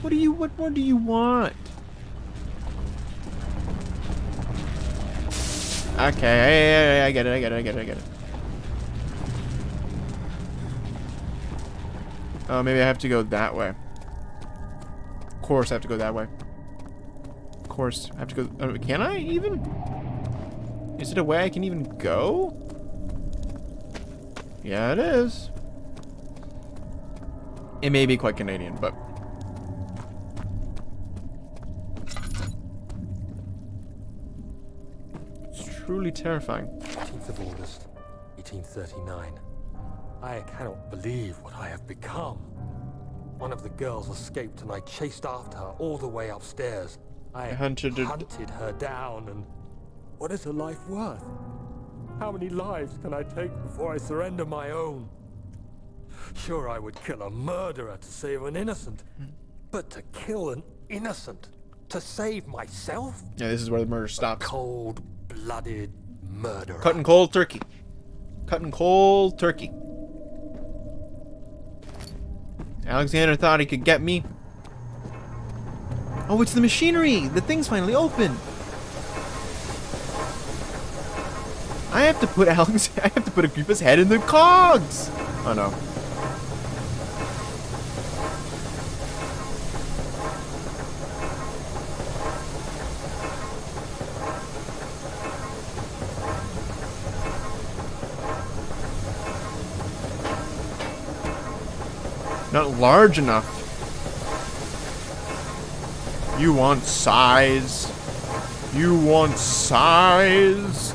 What more do you want? Okay, I get it. Oh, maybe I have to go that way. Of course I have to go that way. Of course, I have to go... can I even? Is it a way I can even go? Yeah, it is. It may be quite Canadian, but... it's truly terrifying. 18th of August, 1839. I cannot believe what I have become. One of the girls escaped and I chased after her all the way upstairs. I hunted her down, and what is a life worth? How many lives can I take before I surrender my own? Sure, I would kill a murderer to save an innocent, but to kill an innocent to save myself? Yeah, this is where the murder stops. Cold-blooded murderer. Cutting cold turkey. Cutting cold turkey. Alexander thought he could get me. Oh, it's the machinery! The thing's finally open! I have to put Agrippa's head in the cogs! Oh no. Not large enough. You want size? You want size?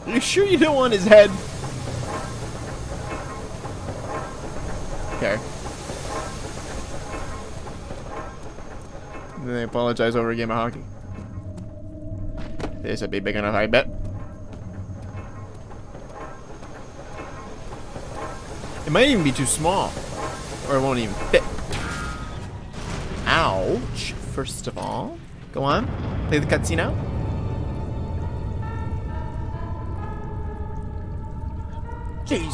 You sure you don't want his head? Okay. And then they apologize over a game of hockey. This would be big enough, I bet. It might even be too small. Or it won't even fit. Ouch. First of all. Go on. Play the cutscene out. Jeez.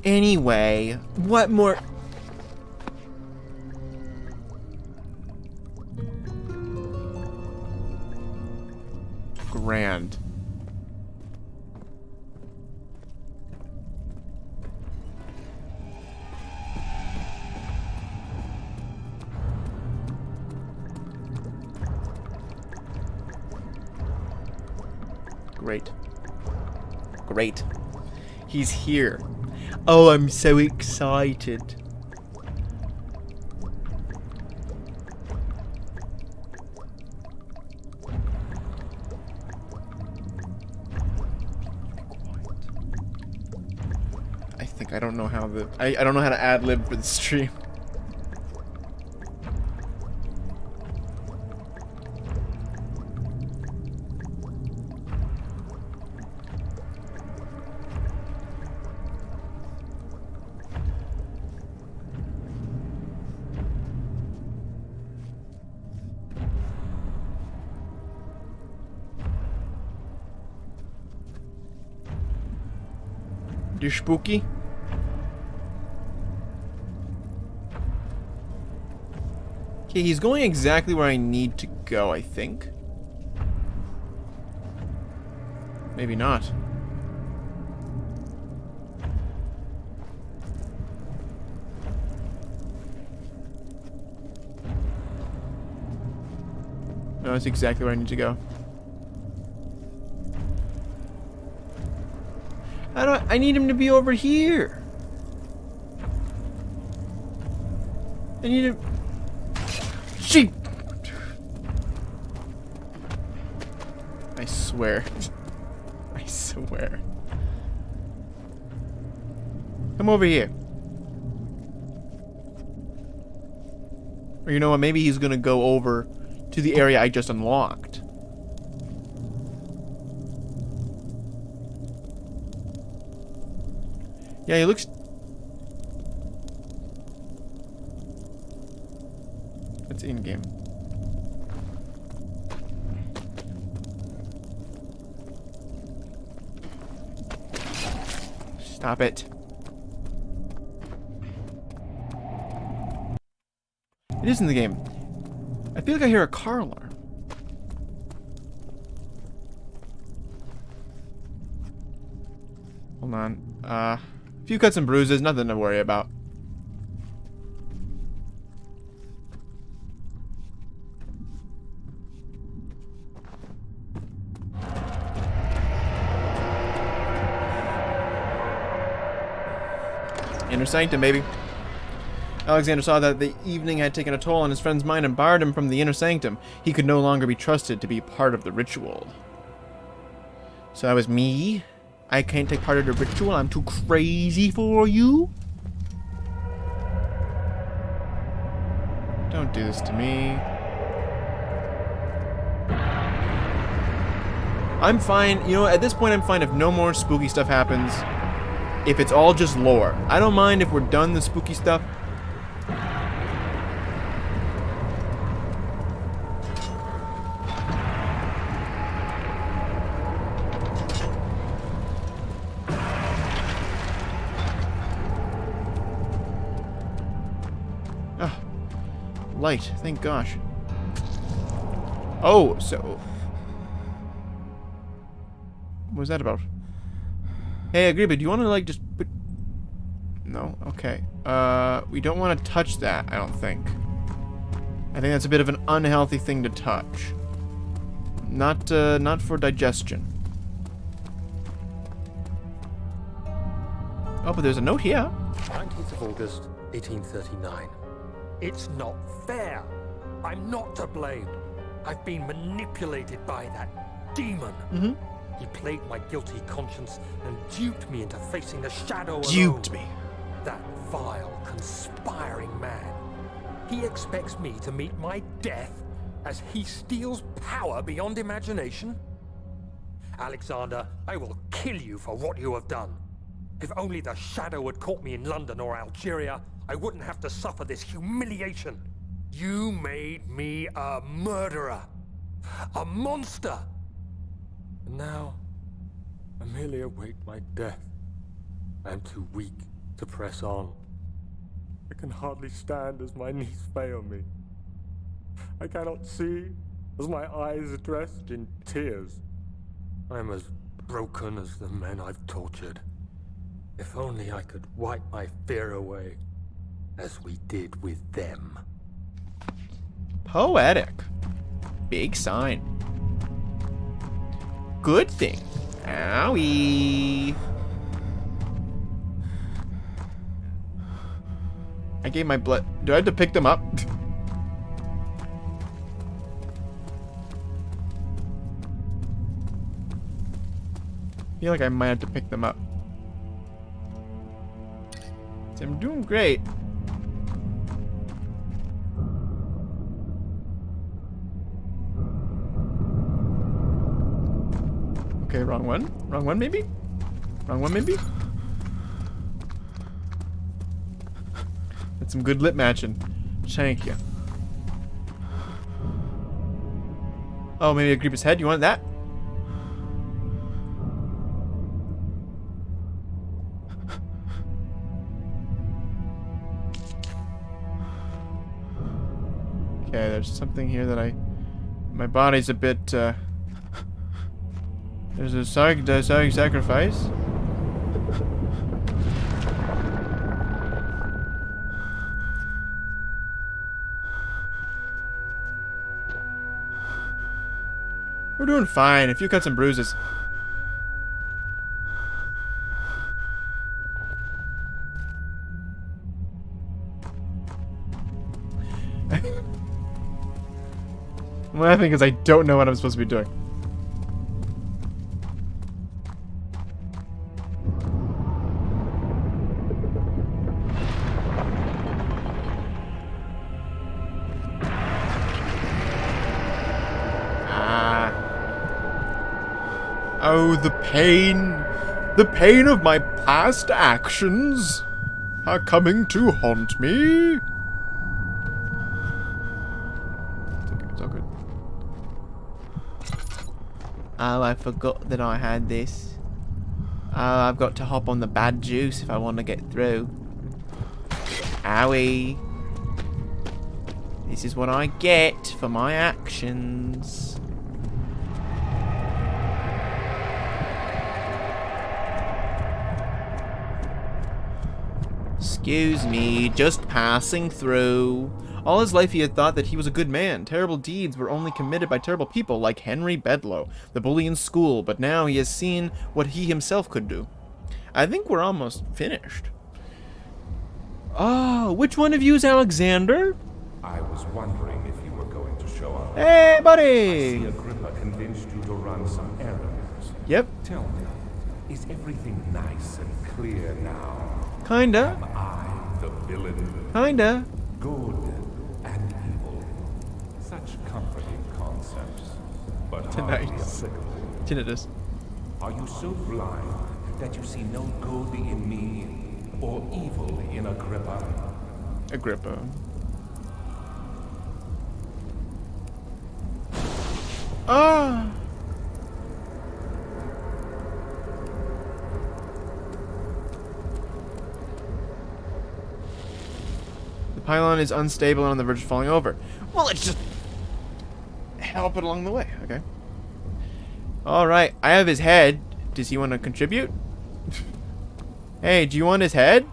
Anyway, what more... grand. Great. Great. He's here. Oh, I'm so excited. I think I don't know how the I don't know how to ad lib for the stream. You spooky? Okay, he's going exactly where I need to go, I think. Maybe not. No, that's exactly where I need to go. I need him to be over here. I need him. Sheep. I swear. I swear. Come over here. Or you know what? Maybe he's gonna go over to the area I just unlocked. Yeah, he looks... That's in-game. Stop it. It is in the game. I feel like I hear a car alarm. Hold on. Few cuts and bruises, nothing to worry about. Inner Sanctum, baby. Alexander saw that the evening had taken a toll on his friend's mind and barred him from the Inner Sanctum. He could no longer be trusted to be part of the ritual. So that was me. I can't take part of the ritual. I'm too crazy for you. Don't do this to me. I'm fine. You know, at this point, I'm fine if no more spooky stuff happens. If it's all just lore. I don't mind if we're done the spooky stuff. Light, thank gosh. Oh, so... What was that about? Hey, I agree, but do you want to, like, just put... No? Okay. We don't want to touch that, I don't think. I think that's a bit of an unhealthy thing to touch. Not for digestion. Oh, but there's a note here. 19th of August, 1839. It's not fair. I'm not to blame. I've been manipulated by that demon. Mm-hmm. He played my guilty conscience and duped me into facing the shadow alone. Duped me. That vile, conspiring man. He expects me to meet my death as he steals power beyond imagination? Alexander, I will kill you for what you have done. If only the shadow had caught me in London or Algeria, I wouldn't have to suffer this humiliation. You made me a murderer. A monster. And now, I merely await my death. I am too weak to press on. I can hardly stand as my knees fail me. I cannot see as my eyes are dressed in tears. I'm as broken as the men I've tortured. If only I could wipe my fear away, as we did with them. Poetic. Big sign. Good thing. Owie. I gave my blood. Do I have to pick them up? I feel like I might have to pick them up. I'm doing great. Okay, wrong one. Wrong one, maybe? Wrong one, maybe? That's some good lip matching. Thank you. Oh, maybe a creeper's head? You want that? Okay, there's something here that my body's a bit, there's a sacrifice. We're doing fine. A few cuts and bruises. I'm laughing because I don't know what I'm supposed to be doing. Oh, the pain of my past actions are coming to haunt me. It's all good. Oh, I forgot that I had this. Oh, I've got to hop on the bad juice if I want to get through. Owie. This is what I get for my actions. Excuse me, just passing through. All his life he had thought that he was a good man. Terrible deeds were only committed by terrible people like Henry Bedloe, the bully in school, but now he has seen what he himself could do. I think we're almost finished. Oh, which one of you is Alexander? I was wondering if you were going to show up. Hey, buddy! I see Agrippa convinced you to run some errands. Yep, Tell me, is everything nice and clear now? kinda. Am I the villain? Kinda. Good and evil. Such comforting concepts, but hardly Nice. applicable. Tinnitus. Are you so blind that you see no good in me or evil in Agrippa? Agrippa. Ah! The pylon is unstable and on the verge of falling over. Well, let's just help it along the way. Okay. Alright, I have his head. Does he want to contribute? Hey, do you want his head?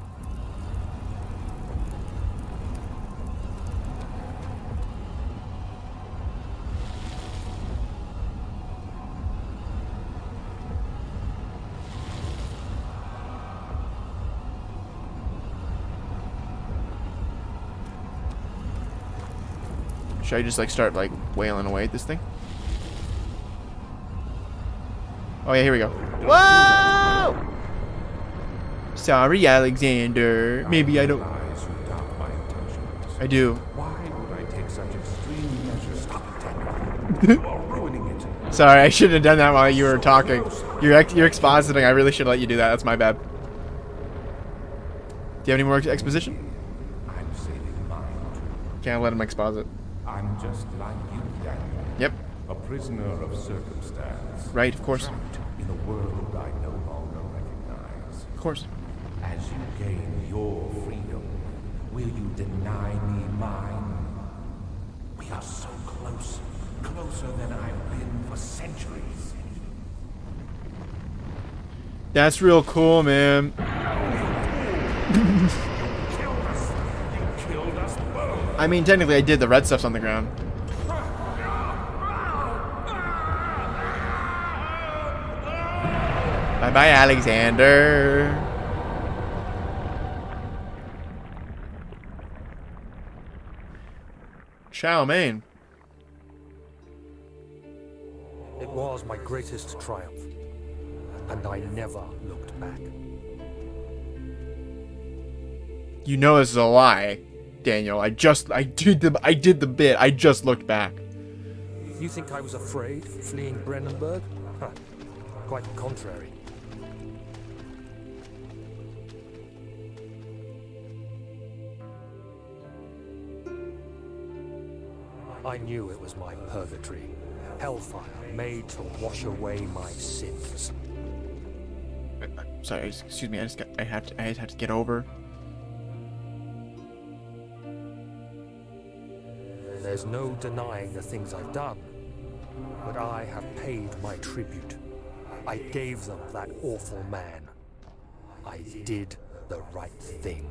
Should I just like start like wailing away at this thing? Oh yeah, here we go. Whoa! Sorry, Alexander. Maybe I don't. Lies you doubt my intentions. I do. Why would I take such extreme measures? Stop it, Daniel. You are ruining it. Sorry, I shouldn't have done that while you were talking. You're expositing. I really should let you do that. That's my bad. Do you have any more exposition? I'm saving mine too. Can't let him exposit. I'm just like you, Daniel. Yep. A prisoner of circumstance. Right, of course. Trapped in a world I no longer recognize. Of course. As you gain your freedom, will you deny me mine? We are so close, closer than I've been for centuries. That's real cool, man. I mean, technically I did. The red stuff's on the ground. Bye-bye, Alexander. Chow mein. It was my greatest triumph, and I never looked back. You know this is a lie, Daniel. I did the bit. I just looked back. You think I was afraid fleeing Brennenburg? Huh. Quite the contrary. I knew it was my purgatory. Hellfire made to wash away my sins. Sorry, excuse me. I had to get over. There's no denying the things I've done, but I have paid my tribute. I gave them that awful man. I did the right thing.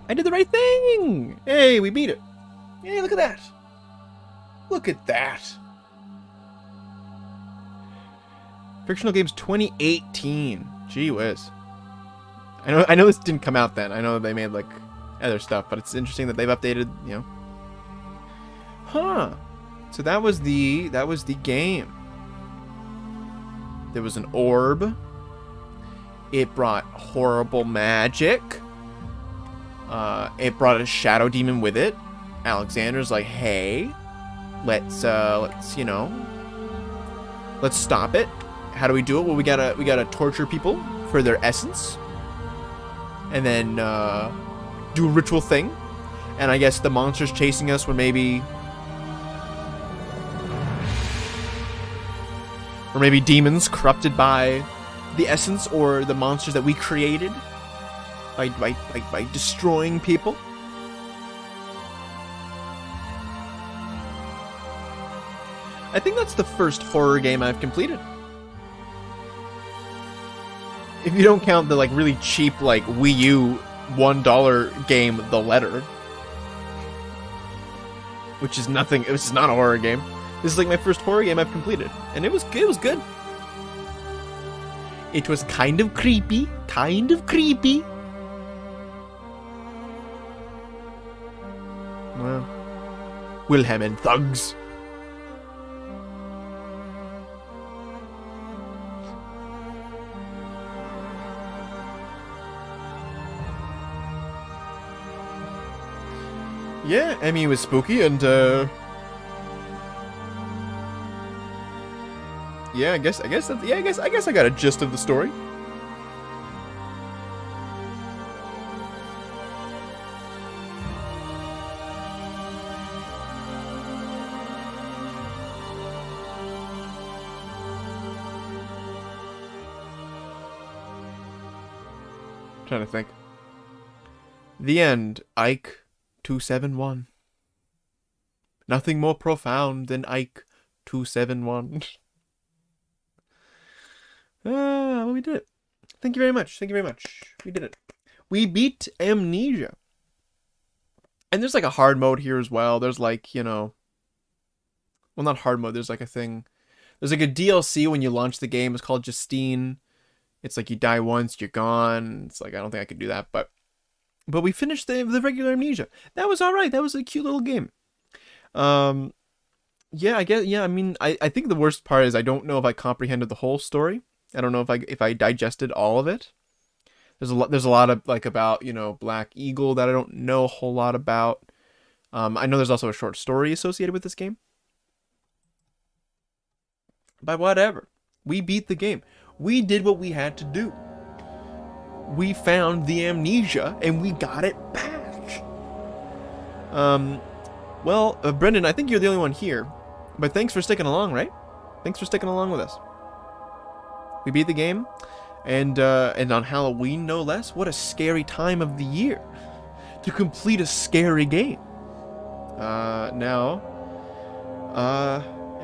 I did the right thing! Hey, we beat it. Hey, look at that. Look at that. Fictional Games 2018. Gee whiz. I know this didn't come out then. I know they made like other stuff, but it's interesting that they've updated, you know. Huh. So that was the game. There was an orb. It brought horrible magic. It brought a shadow demon with it. Alexander's like, hey, let's you know, let's stop it. How do we do it? Well, we gotta torture people for their essence, and then do a ritual thing. And I guess the monsters chasing us were maybe demons corrupted by the essence or the monsters that we created. By destroying people. I think that's the first horror game I've completed. If you don't count the like really cheap like Wii U $1 game, The Letter, which is nothing. It was not a horror game. This is like my first horror game I've completed, and it was good. It was good. It was kind of creepy. Well, Wilhelm and thugs. Yeah, I mean, it was spooky, and yeah, I guess I got a gist of the story. Trying to think. The end. Ike 271. Nothing more profound than Ike 271. Well, we did it. Thank you very much. Thank you very much. We did it. We beat Amnesia. And there's like a hard mode here as well. There's like, you know, well, not hard mode. There's like a thing. There's like a DLC when you launch the game. It's called Justine. It's like you die once, you're gone. It's like, I don't think I could do that, but we finished the regular Amnesia. That was all right. That was a cute little game. Yeah, I guess. Yeah, I mean, I think the worst part is I don't know if I comprehended the whole story. I don't know if I digested all of it. There's a lot of like about, you know, Black Eagle that I don't know a whole lot about. I know there's also a short story associated with this game. But whatever. We beat the game. We did what we had to do. We found the amnesia and we got it back. Well, Brendan, I think you're the only one here. But thanks for sticking along, right? Thanks for sticking along with us. We beat the game. And on Halloween, no less. What a scary time of the year to complete a scary game.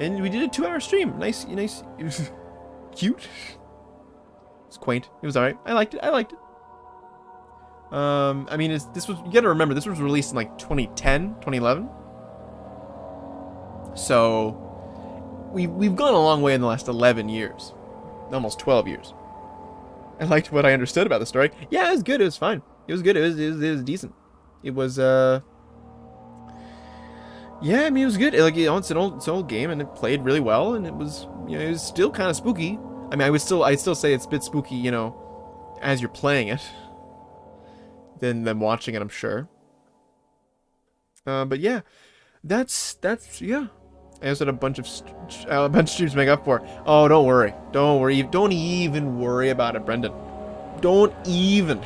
And we did a 2-hour stream. Nice. It was cute. It's quaint. It was alright. I liked it. I mean, this was, you gotta remember, this was released in like 2010, 2011. So we've gone a long way in the last 11 years, almost 12 years. I liked what I understood about the story. Yeah, it was good. It was fine. It was good. It was decent. It was yeah, I mean, it was good. Like, it's an old game, and it played really well, and it was, it was still kind of spooky. I mean, I'd still say it's a bit spooky, as you're playing it, than watching it, I'm sure. But yeah, that's yeah. I also had a bunch of streams to make up for. Oh, don't worry, don't even worry about it, Brendan. Don't even.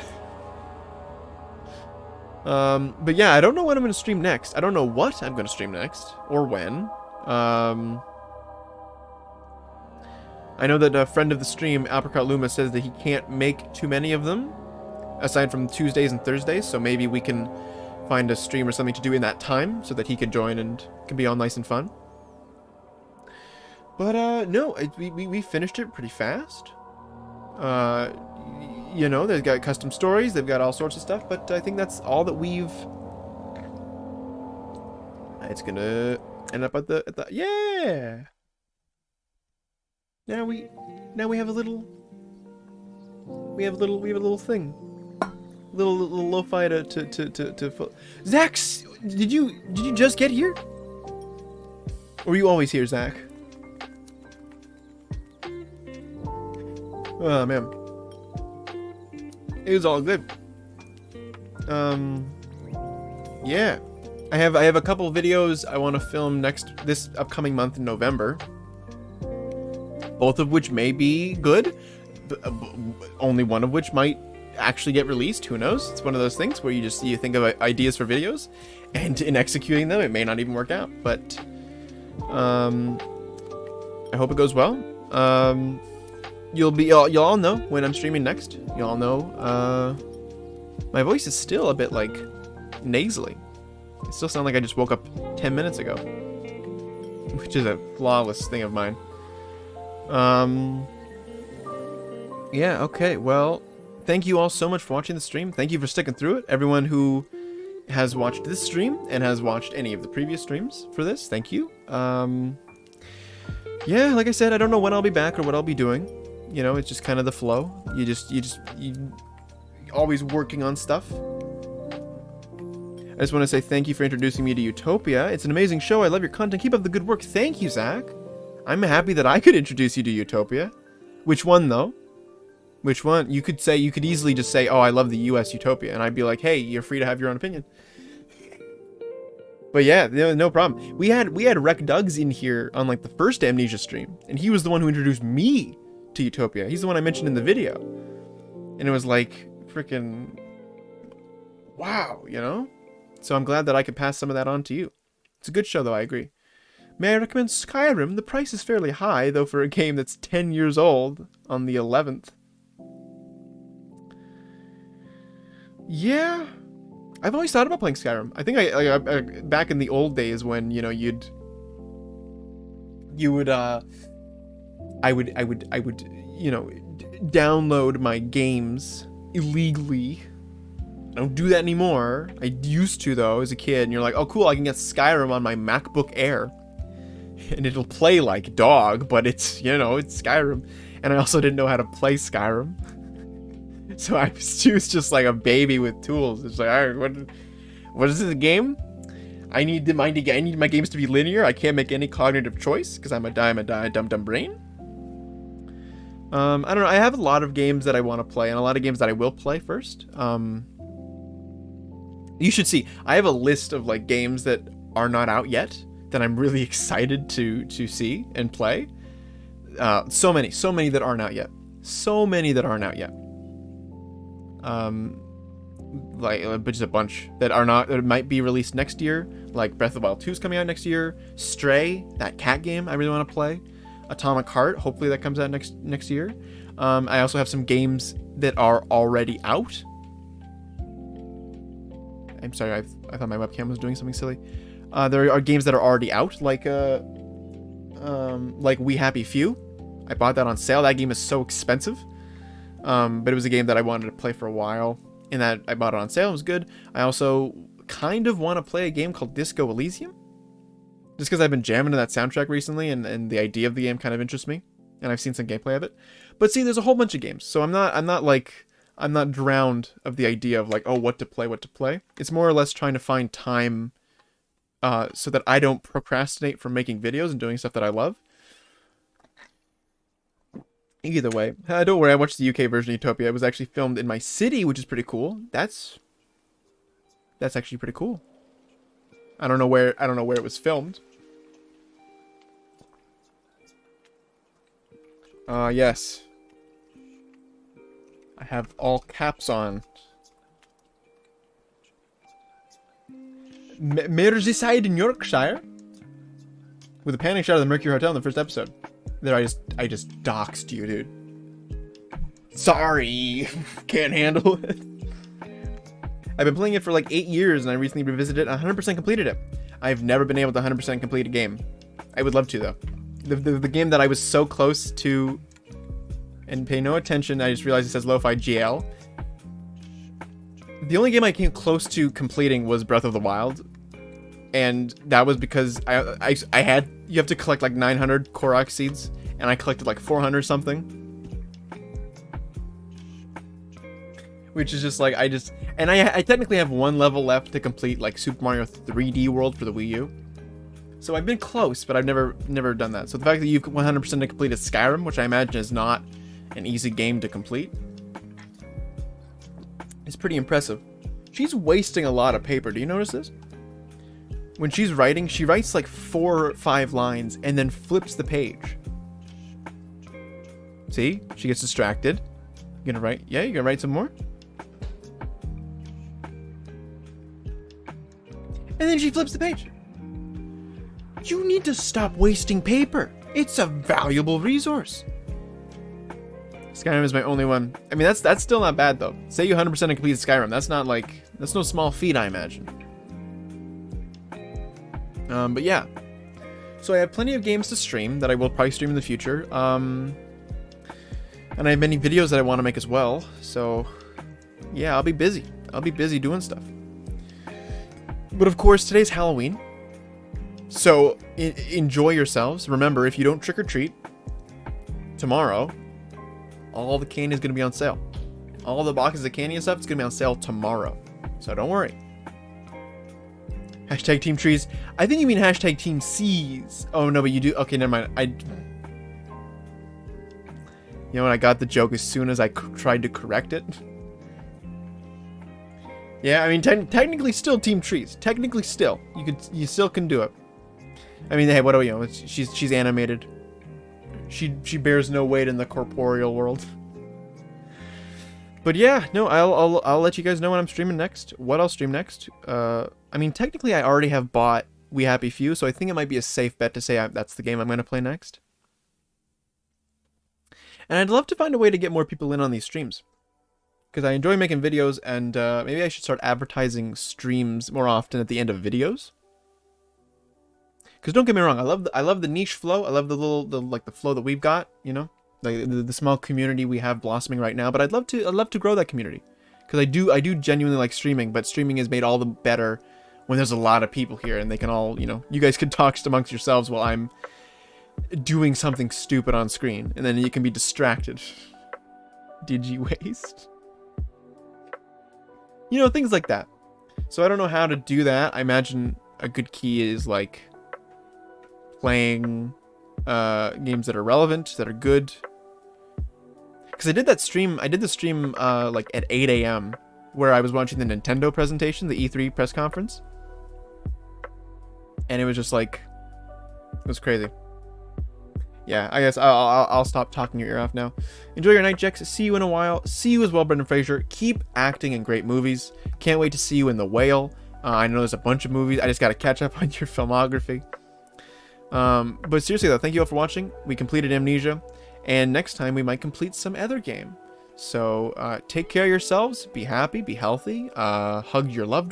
But yeah, I don't know when I'm going to stream next. I don't know what I'm going to stream next, or when. I know that a friend of the stream, Apricot Luma, says that he can't make too many of them, aside from Tuesdays and Thursdays, so maybe we can find a stream or something to do in that time, so that he can join and can be all nice and fun. But, no, we finished it pretty fast. They've got custom stories, they've got all sorts of stuff, but I think that's all that we've... It's gonna end up at the yeah! Now we have a little... We have a little thing. Little lo-fi to Zach, did you just get here? Or were you always here, Zach? Oh, man. It was all good. Yeah. I have a couple of videos I want to film this upcoming month in November. Both of which may be good. Only one of which might actually get released. Who knows? It's one of those things where you think of ideas for videos, and in executing them, it may not even work out. But I hope it goes well. You'll all know when I'm streaming next. You all know. My voice is still a bit like nasally. It still sounds like I just woke up 10 minutes ago, which is a flawless thing of mine. Yeah. Okay. Well, thank you all so much for watching the stream. Thank you for sticking through it. Everyone who has watched this stream and has watched any of the previous streams for this, thank you. Yeah. Like I said, I don't know when I'll be back or what I'll be doing. It's just kind of the flow. You always working on stuff. I just want to say thank you for introducing me to Utopia. It's an amazing show. I love your content. Keep up the good work. Thank you, Zach. I'm happy that I could introduce you to Utopia. Which one, though? Which one? You could easily just say, oh, I love the US Utopia. And I'd be like, hey, you're free to have your own opinion. But yeah, no problem. We had Rec Duggs in here on like the first Amnesia stream. And he was the one who introduced me to Utopia. He's the one I mentioned in the video. And it was like, freaking wow, So I'm glad that I could pass some of that on to you. It's a good show, though, I agree. May I recommend Skyrim? The price is fairly high, though, for a game that's 10 years old on the 11th. Yeah. I've always thought about playing Skyrim. I think I back in the old days when, I would download my games illegally. I don't do that anymore. I used to, though, as a kid. And you're like, oh, cool, I can get Skyrim on my MacBook Air. And it'll play like dog, but it's, it's Skyrim. And I also didn't know how to play Skyrim. So I was just like a baby with tools. It's like, all right, what is this game? I need my games to be linear. I can't make any cognitive choice because I'm a dumb brain. I don't know. I have a lot of games that I want to play and a lot of games that I will play first. You should see. I have a list of like games that are not out yet that I'm really excited to see and play. So many that aren't out yet. But just a bunch that might be released next year. Like Breath of the Wild 2 is coming out next year. Stray, that cat game I really want to play. Atomic Heart, hopefully that comes out next year. I also have some games that are already out. I'm sorry, I thought my webcam was doing something silly. There are games that are already out, like We Happy Few. I bought that on sale. That game is so expensive, but it was a game that I wanted to play for a while, and that I bought it on sale. It was good. I also kind of want to play a game called Disco Elysium, just because I've been jamming to that soundtrack recently, and the idea of the game kind of interests me, and I've seen some gameplay of it. But see, there's a whole bunch of games, so I'm not drowned of the idea of like, oh, what to play. It's more or less trying to find time so that I don't procrastinate from making videos and doing stuff that I love. Either way, don't worry, I watched the UK version of Utopia. It was actually filmed in my city, which is pretty cool. That's actually pretty cool. I don't know where it was filmed. Yes. I have all caps on. Merseyside in Yorkshire. With a panic shot of the Mercury Hotel in the first episode. There, I just doxed you, dude. Sorry. Can't handle it. I've been playing it for like 8 years, and I recently revisited it and 100% completed it. I've never been able to 100% complete a game. I would love to, though. The game that I was so close to and pay no attention, I just realized it says Lo-Fi GL. The only game I came close to completing was Breath of the Wild. And that was because I had, you have to collect like 900 Korok seeds, and I collected like 400 something. Which is just like, I technically have one level left to complete like Super Mario 3D World for the Wii U. So I've been close, but I've never done that. So the fact that you've 100% completed Skyrim, which I imagine is not an easy game to complete, is pretty impressive. She's wasting a lot of paper. Do you notice this? When she's writing, she writes like 4 or 5 lines and then flips the page. See? She gets distracted. You gonna write? Yeah, you gonna write some more? And then she flips the page. You need to stop wasting paper. It's a valuable resource. Skyrim is my only one. I mean, that's still not bad though. Say you 100% completed Skyrim. That's not like, that's no small feat, I imagine. But yeah. So I have plenty of games to stream that I will probably stream in the future. And I have many videos that I want to make as well. So yeah, I'll be busy. I'll be busy doing stuff. But of course, today's Halloween. So enjoy yourselves. Remember, if you don't trick or treat tomorrow, all the candy is going to be on sale. All the boxes of candy and stuff is going to be on sale tomorrow. So don't worry. Hashtag Team Trees. I think you mean hashtag Team C's. Oh no, but you do. Okay, never mind. You know what? I got the joke as soon as I tried to correct it. Yeah, I mean, technically still Team Trees. Technically still. You still can do it. I mean, hey, what do you know? She's animated. She bears no weight in the corporeal world. But yeah, no, I'll let you guys know when I'm streaming next. What I'll stream next. I mean, technically I already have bought We Happy Few, so I think it might be a safe bet to say that's the game I'm going to play next. And I'd love to find a way to get more people in on these streams, because I enjoy making videos, and maybe I should start advertising streams more often at the end of videos. Because don't get me wrong, I love the niche flow. I love the flow that we've got, you know, like the small community we have blossoming right now. But I'd love to grow that community, because I do genuinely like streaming. But streaming is made all the better when there's a lot of people here, and they can all, you know, you guys can talk amongst yourselves while I'm doing something stupid on screen, and then you can be distracted. Did you waste? You know, things like that. So I don't know how to do that. I imagine a good key is like playing games that are relevant, that are good. Because I did the stream like at 8 a.m. where I was watching the Nintendo presentation, the E3 press conference. And it was just like, it was crazy. Yeah, I guess I'll stop talking your ear off now. Enjoy your night, Jex. See you in a while. See you as well, Brendan Fraser. Keep acting in great movies. Can't wait to see you in The Whale. I know there's a bunch of movies. I just got to catch up on your filmography. But seriously though, thank you all for watching. We completed Amnesia, And next time we might complete some other game. So take care of yourselves, be happy, be healthy, hug your loved ones.